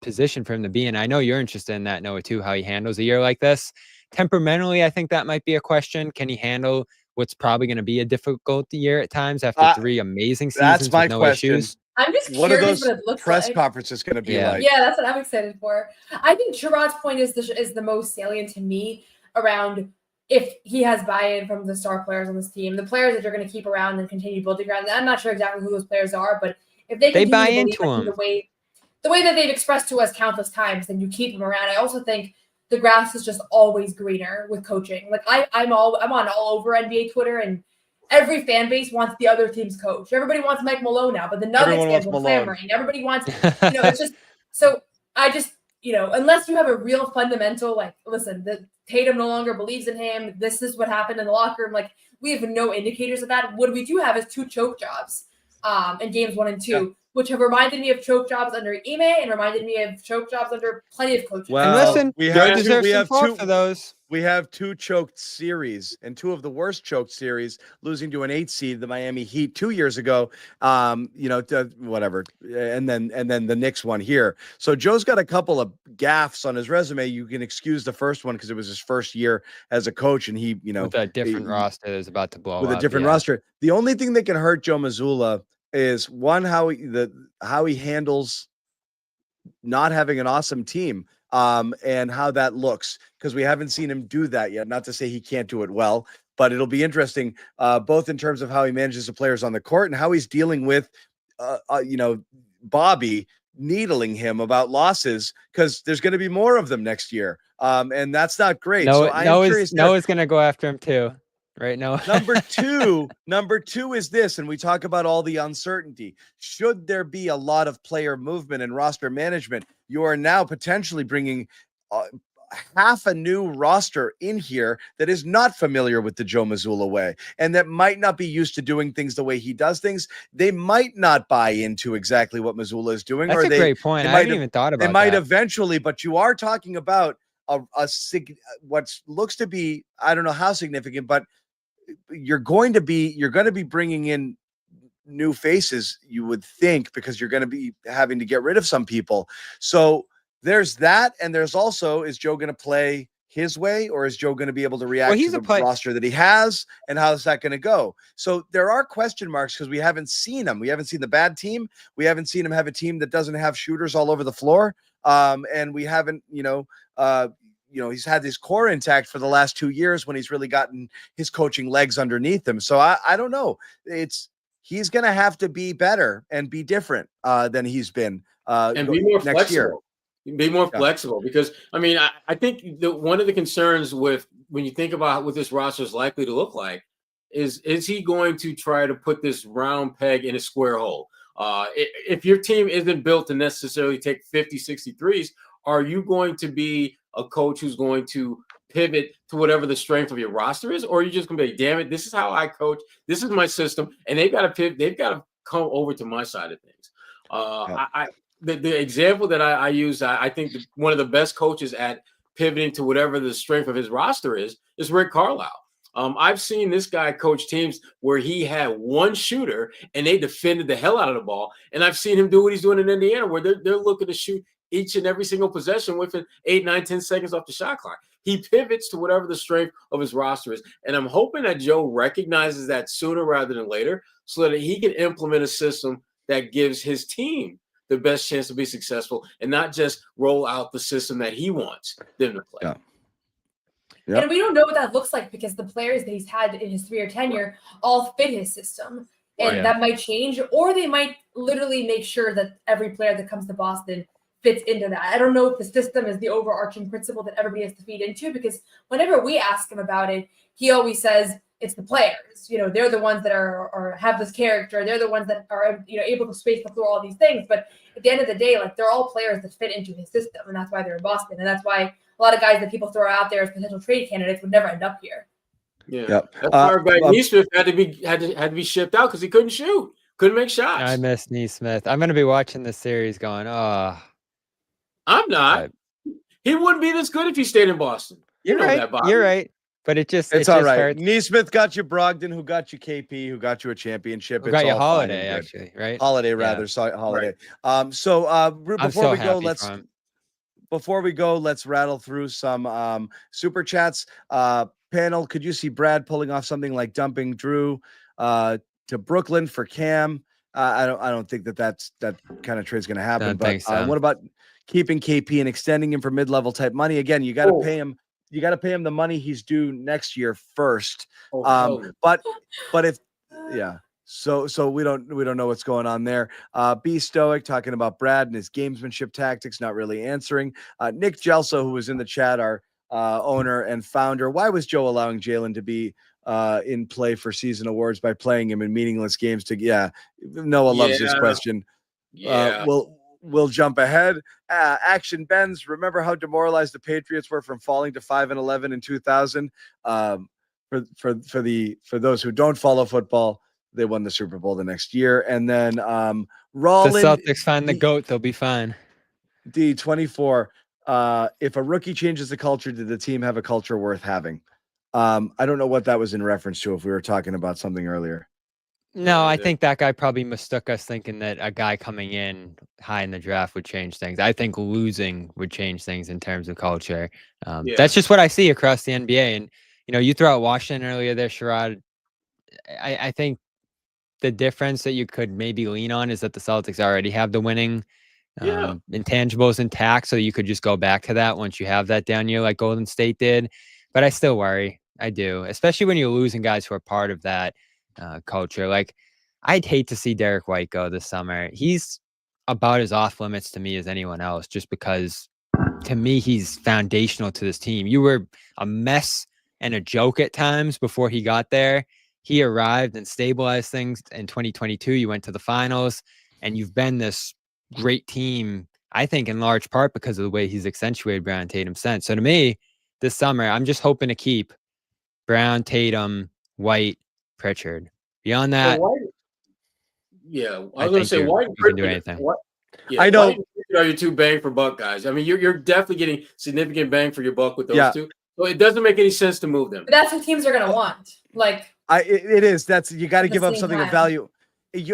position for him to be in. I know you're interested in that, Noah, too, how he handles a year like this. Temperamentally, I think that might be a question. Can he handle what's probably going to be a difficult year at times after 3 amazing seasons with no issues? I'm just What are curious those what it looks press like. conferences going to be Yeah. like? Yeah, that's what I'm excited for. I think Sherrod's point is the most salient to me around if he has buy-in from the star players on this team, the players that you're going to keep around and continue building around. I'm not sure exactly who those players are, but if they continue buy to believe into in him. the way that they've expressed to us countless times, then you keep them around. I also think the grass is just always greener with coaching. Like I'm on all over NBA Twitter, and every fan base wants the other team's coach. Everybody wants Mike Malone now, but the Nuggets Everyone fans wants were Malone. clamoring. Everybody wants, it's just so I just, unless you have a real fundamental, like, listen, the Tatum no longer believes in him. This is what happened in the locker room. Like, we have no indicators of that. What we do have is 2 choke jobs in games 1 and 2, which have reminded me of choke jobs under Ime and reminded me of choke jobs under plenty of coaches. Well, And listen, we they have deserve we some have fault two for those. We have 2 choked series, and 2 of the worst choked series, losing to an 8 seed, the Miami Heat 2 years ago. Whatever, and then the Knicks one here. So Joe's got a couple of gaffes on his resume. You can excuse the first one because it was his first year as a coach, and he, With a different roster that's about to blow with up. a different roster. The only thing that can hurt Joe Mazzulla is one, how he handles not having an awesome team. And how that looks, because we haven't seen him do that yet. Not to say he can't do it well, but it'll be interesting, both in terms of how he manages the players on the court and how he's dealing with, Bobby needling him about losses, because there's going to be more of them next year. And that's not great. So I am curious. Noah's going to go after him too. Right now. Number two is this, and we talk about all the uncertainty. Should there be a lot of player movement and roster management, you are now potentially bringing half a new roster in here that is not familiar with the Joe Mazzulla way, and that might not be used to doing things the way he does things. They might not buy into exactly what Mazzulla is doing. That's a great point. I haven't even thought about that. They might eventually, but you are talking about what looks to be, I don't know how significant, but you're going to be bringing in new faces, you would think, because you're going to be having to get rid of some people. So there's that. And there's also, is Joe going to play his way, or is Joe going to be able to react to the roster that he has? And how is that going to go? So there are question marks because we haven't seen him. We haven't seen the bad team. We haven't seen him have a team that doesn't have shooters all over the floor. And we haven't, he's had his core intact for the last 2 years when he's really gotten his coaching legs underneath him. So I don't know. He's going to have to be better and be different than he's been and be more next year. Be more flexible, because I think one of the concerns with when you think about what this roster is likely to look like is he going to try to put this round peg in a square hole? If your team isn't built to necessarily take 50, 60 threes, are you going to be a coach who's going to pivot to whatever the strength of your roster is, or are you just going to be, damn it, this is how I coach, this is my system, and they've got to pivot, they've got to come over to my side of things. The example that I use, I think one of the best coaches at pivoting to whatever the strength of his roster is Rick Carlisle. I've seen this guy coach teams where he had one shooter and they defended the hell out of the ball, and I've seen him do what he's doing in Indiana, where they're looking to shoot each and every single possession within 8, 9, 10 seconds off the shot clock. He pivots to whatever the strength of his roster is. And I'm hoping that Joe recognizes that sooner rather than later, so that he can implement a system that gives his team the best chance to be successful, and not just roll out the system that he wants them to play. Yep. And we don't know what that looks like, because the players that he's had in his 3-year tenure all fit his system. And that might change, or they might literally make sure that every player that comes to Boston fits into that. I don't know if the system is the overarching principle that everybody has to feed into, because whenever we ask him about it, he always says it's the players. They're the ones that are have this character. They're the ones that are able to space the floor, all these things. But at the end of the day, like, they're all players that fit into his system, and that's why they're in Boston, and that's why a lot of guys that people throw out there as potential trade candidates would never end up here. Yeah, that's why Nesmith had to be shipped out, because he couldn't shoot, couldn't make shots. I miss Nesmith. I'm going to be watching this series going, oh. I'm not. He wouldn't be this good if he stayed in Boston. You're right. You're right. But it's all right. Hurts. Nesmith got you Brogdon, who got you KP, who got you a championship. Who got you Holiday, actually, right? Holiday, rather. Yeah. Sorry, Holiday. Right. Before we go, let's rattle through some super chats. Panel, could you see Brad pulling off something like dumping Drew to Brooklyn for Cam? I don't think that kind of trade's going to happen. Don't But think so. what about keeping KP and extending him for mid-level type money? Again, you got to pay him. You got to pay him the money he's due next year first. But if So we don't know what's going on there. Be Stoic talking about Brad and his gamesmanship tactics, not really answering. Nick Gelso, who was in the chat, our owner and founder. Why was Joe allowing Jaylen to be in play for season awards by playing him in meaningless games? Noah loves this question. We'll jump ahead. Action Benz. Remember how demoralized the Patriots were from falling to 5-11 in 2000? For those who don't follow football, they won the Super Bowl the next year. And then Roland, the Celtics find the GOAT, they'll be fine. D24. If a rookie changes the culture, did the team have a culture worth having? I don't know what that was in reference to, if we were talking about something earlier. No, I think that guy probably mistook us thinking that a guy coming in high in the draft would change things. I think losing would change things in terms of culture. That's just what I see across the NBA. And, you throw out Washington earlier there, Sherrod. I think the difference that you could maybe lean on is that the Celtics already have the winning intangibles intact. So you could just go back to that once you have that down year like Golden State did. But I still worry. I do, especially when you're losing guys who are part of that culture. Like, I'd hate to see Derek White go this summer. He's about as off limits to me as anyone else, just because to me, he's foundational to this team. You were a mess and a joke at times before he got there. He arrived and stabilized things in 2022. You went to the finals, and you've been this great team, I think, in large part because of the way he's accentuated Brown and Tatum since. So to me, this summer, I'm just hoping to keep Brown, Tatum, White, Pritchard. Beyond that, I was going to say, White you can do anything. I know. White and Pritchard are your two bang for buck guys. I mean, you're definitely getting significant bang for your buck with those two. So it doesn't make any sense to move them. But that's what teams are going to want. It is. You got to give up something of value.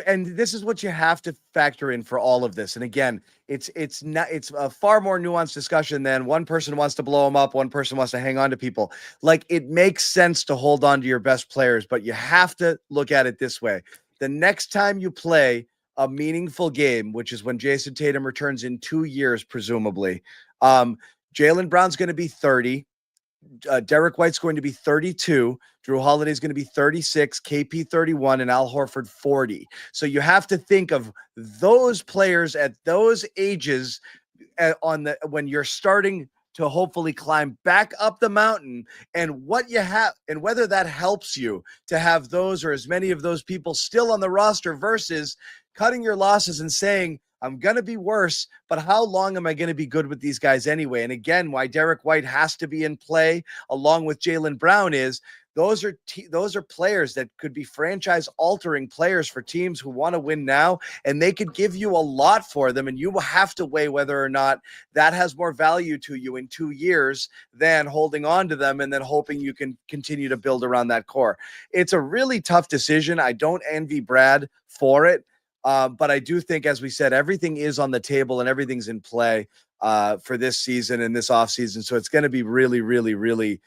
And this is what you have to factor in for all of this. And again, it's a far more nuanced discussion than one person wants to blow them up, one person wants to hang on to people. Like, it makes sense to hold on to your best players, but you have to look at it this way. The next time you play a meaningful game, which is when Jayson Tatum returns in 2 years, presumably, Jaylen Brown's going to be 30. Derek White's going to be 32. Drew Holiday's going to be 36, KP 31, and Al Horford 40. So you have to think of those players at those ages when you're starting to hopefully climb back up the mountain, and what you have and whether that helps you to have those or as many of those people still on the roster versus cutting your losses and saying, I'm going to be worse, but how long am I going to be good with these guys anyway? And again, why Derek White has to be in play along with Jaylen Brown is those are players that could be franchise-altering players for teams who want to win now, and they could give you a lot for them, and you will have to weigh whether or not that has more value to you in 2 years than holding on to them and then hoping you can continue to build around that core. It's a really tough decision. I don't envy Brad for it. But I do think, as we said, everything is on the table and everything's in play for this season and this offseason. So it's going to be really, really, really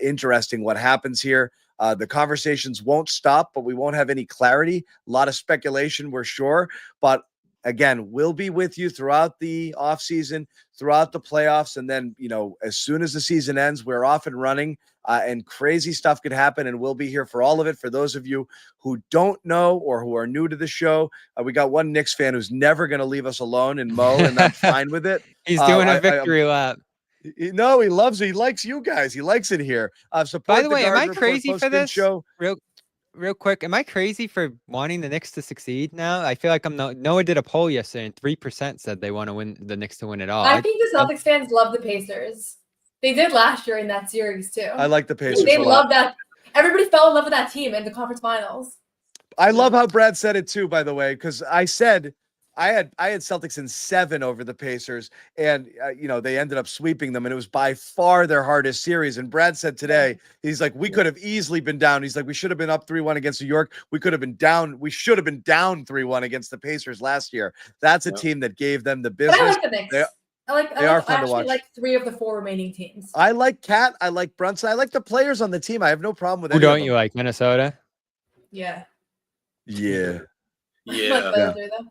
interesting what happens here. The conversations won't stop, but we won't have any clarity. A lot of speculation, we're sure. But again, we'll be with you throughout the offseason, throughout the playoffs. And then, as soon as the season ends, we're off and running. And crazy stuff could happen, and we'll be here for all of it. For those of you who don't know or who are new to the show, we got one Knicks fan who's never going to leave us alone, and Mo, and I'm fine with it. He's doing a victory lap. No, he loves it. He likes you guys. He likes it here. By the way, am I crazy for this? Show. Real quick, am I crazy for wanting the Knicks to succeed now? I feel like Noah did a poll yesterday, and 3% said they want to win the Knicks to win it all. I think the Celtics fans love the Pacers. They did last year in that series too. I like the Pacers. They love that. Everybody fell in love with that team in the conference finals. I love how Brad said it too, by the way, because I said I had Celtics in 7 over the Pacers, and they ended up sweeping them, and it was by far their hardest series. And Brad said today, he's like, we could have easily been down. He's like, we should have been up 3-1 against New York. We could have been down. We should have been down 3-1 against the Pacers last year. That's a team that gave them the business. But I like the Knicks. I actually like 3 of the 4 remaining teams. I like Cat. I like Brunson. I like the players on the team. I have no problem with Who any don't of you them. like? Minnesota? Yeah. Yeah. Better do that.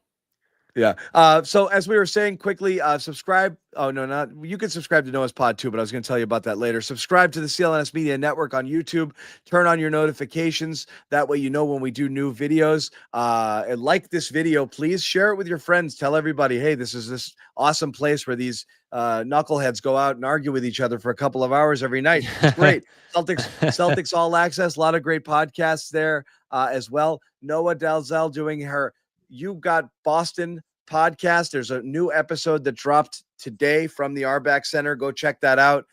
Yeah. So as we were saying quickly, subscribe. Oh, no, not you can subscribe to Noah's Pod too, but I was going to tell you about that later. Subscribe to the CLNS Media Network on YouTube. Turn on your notifications. That way you know when we do new videos. And like this video, please share it with your friends. Tell everybody, hey, this is this awesome place where these knuckleheads go out and argue with each other for a couple of hours every night. It's great. Celtics All Access. A lot of great podcasts there as well. Noa Dalzell doing her You Got Boston podcast. There's a new episode that dropped today from the RBAC Center. Go check that out.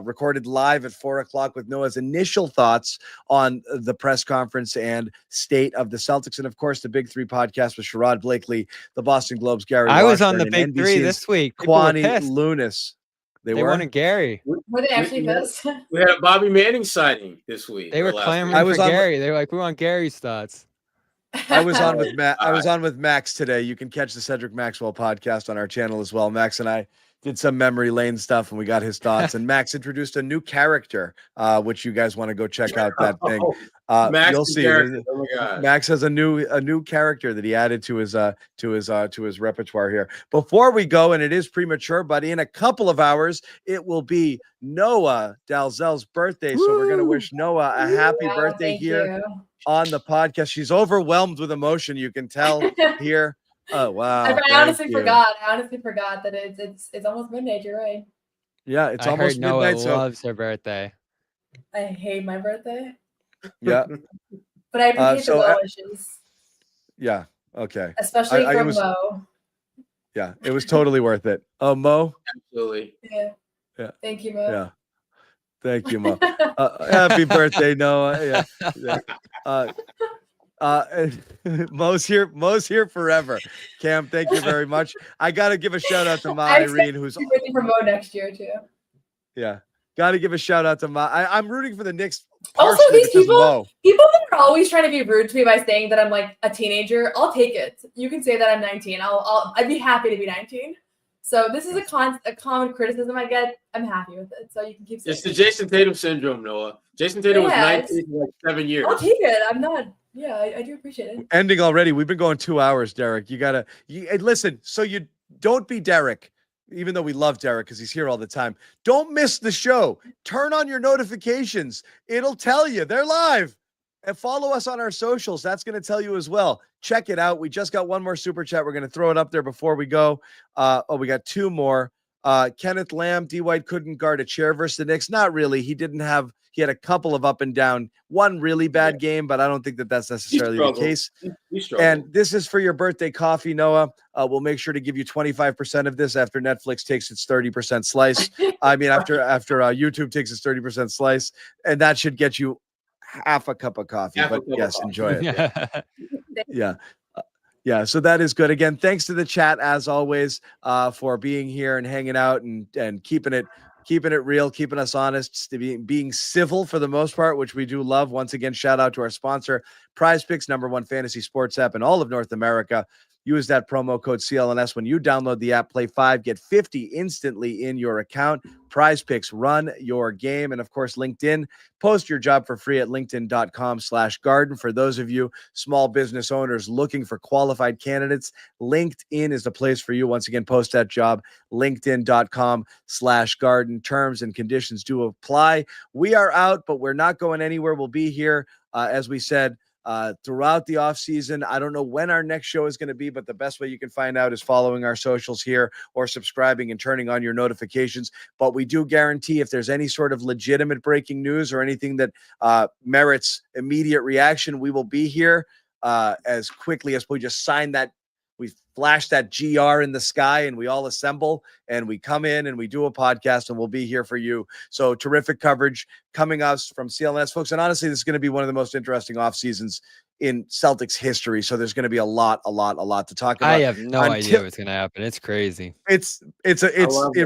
Recorded live at 4:00 with Noah's initial thoughts on the press conference and state of the Celtics. And of course, the Big Three podcast with Sherrod Blakely, the Boston Globe's Gary I was on the Washburn, and Big Three NBC's this week. People were Kwani pissed. Lunis. They They were? wanted Gary. Were they actually pissed? We had a Bobby Manning sighting this week. They or were last clamoring week. I was for on- Gary. They were like, we want Gary's thoughts. I was on with Matt. I was on with Max today. You can catch the Cedric Maxwell podcast on our channel as well. Max and I did some memory lane stuff, and we got his thoughts. And Max introduced a new character, which you guys want to go check out that thing. Max You'll is see. character. Oh my God. Max has a new character that he added to his repertoire here. Before we go, and it is premature, but in a couple of hours, it will be Noa Dalzell's birthday. So we're gonna wish Noah a happy Wow, birthday thank here you. on the podcast. She's overwhelmed with emotion. You can tell here. Oh wow! I thank honestly you. forgot. I honestly forgot that it's almost midnight. You're right. Yeah, it's I almost heard Noah midnight. So loves her birthday. I hate my birthday, yeah, but I appreciate so, the well wishes, yeah. Okay. especially it from was- Mo. Yeah, it was totally worth it. Oh, Mo. Absolutely. Yeah. Yeah. Thank you, Mo. Yeah. Thank you, Mo. Happy birthday, Noah. Yeah. Mo's here forever. Cam, thank you very much. I gotta give a shout out to Ma I expect Irene, who's to be birthday for Mo next year too. yeah. Gotta give a shout out to Ma. I'm rooting for the Knicks. Also, partially these because of Mo. people that are always trying to be rude to me by saying that I'm like a teenager, I'll take it. You can say that I'm 19. I'd be happy to be 19. So this is a common criticism I get. I'm happy with it. So you can keep saying It's the Jayson Tatum syndrome, Noah. Jayson Tatum was Yeah, 19 for like 7 years. I'll take it. I'm not. Yeah, I do appreciate it. Ending already. We've been going 2 hours, Derek. You gotta and listen. So you don't be Derek, even though we love Derek because he's here all the time. Don't miss the show. Turn on your notifications. It'll tell you they're live. And follow us on our socials. That's going to tell you as well. Check it out. We just got one more super chat. We're going to throw it up there before we go. We got two more. Kenneth Lamb, D. White couldn't guard a chair versus the Knicks. Not really. He had a couple of up and down, one really bad game, but I don't think that that's necessarily the case. And this is for your birthday coffee, Noah. We'll make sure to give you 25% of this after Netflix takes its 30% slice. I mean, after YouTube takes its 30% slice, and that should get you half a cup of coffee. But yes, enjoy it. Yeah. Yeah, so that is good. Again, thanks to the chat as always for being here and hanging out and keeping it real, keeping us honest, being civil for the most part, which we do love. Once again, shout out to our sponsor, PrizePicks, #1 fantasy sports app in all of North America. Use that promo code CLNS when you download the app. Play 5, get 50 instantly in your account. PrizePicks, run your game. And of course, LinkedIn. Post your job for free at linkedin.com/garden. For those of you small business owners looking for qualified candidates, LinkedIn is the place for you. Once again, post that job, linkedin.com/garden. Terms and conditions do apply. We are out, but we're not going anywhere. We'll be here, as we said, throughout the off season. I don't know when our next show is going to be, but the best way you can find out is following our socials here or subscribing and turning on your notifications. But we do guarantee if there's any sort of legitimate breaking news or anything that merits immediate reaction, we will be here as quickly as we just sign that. We flash that GR in the sky and we all assemble and we come in and we do a podcast and we'll be here for you. So terrific coverage coming us from CLNS, folks. And honestly, this is going to be one of the most interesting off seasons in Celtics history. So there's going to be a lot to talk about. I have no idea what's going to happen. It's crazy. It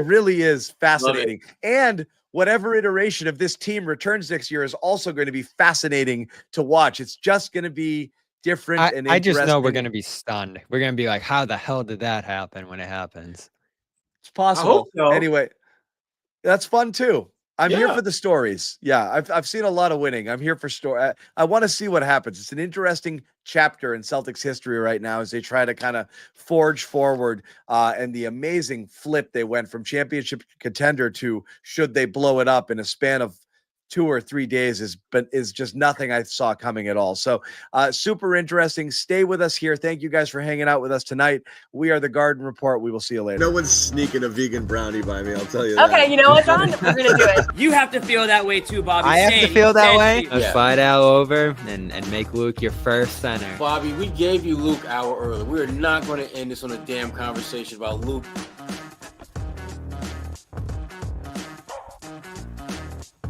really is fascinating. And whatever iteration of this team returns next year is also going to be fascinating to watch. It's just going to be different and I just know we're going to be stunned. We're going to be like, how the hell did that happen when it happens? It's possible. I hope so. Anyway, that's fun too. I'm here Yeah. for the stories. Yeah, I've seen a lot of winning. I'm here for story. I want to see what happens. It's an interesting chapter in Celtics history right now as they try to kind of forge forward, and the amazing flip they went from championship contender to should they blow it up in a span of 2 or 3 days is just nothing I saw coming at all. So super interesting. Stay with us here. Thank you guys for hanging out with us tonight. We are the Garden Report. We will see you later. No one's sneaking a vegan brownie by me, I'll tell you that. Okay, you know what, John? We're gonna do it. You have to feel that way too, Bobby. I have to feel that way. Let's Yeah. fight out over and make Luke your first center. Bobby, we gave you Luke hour early. We are not going to end this on a damn conversation about Luke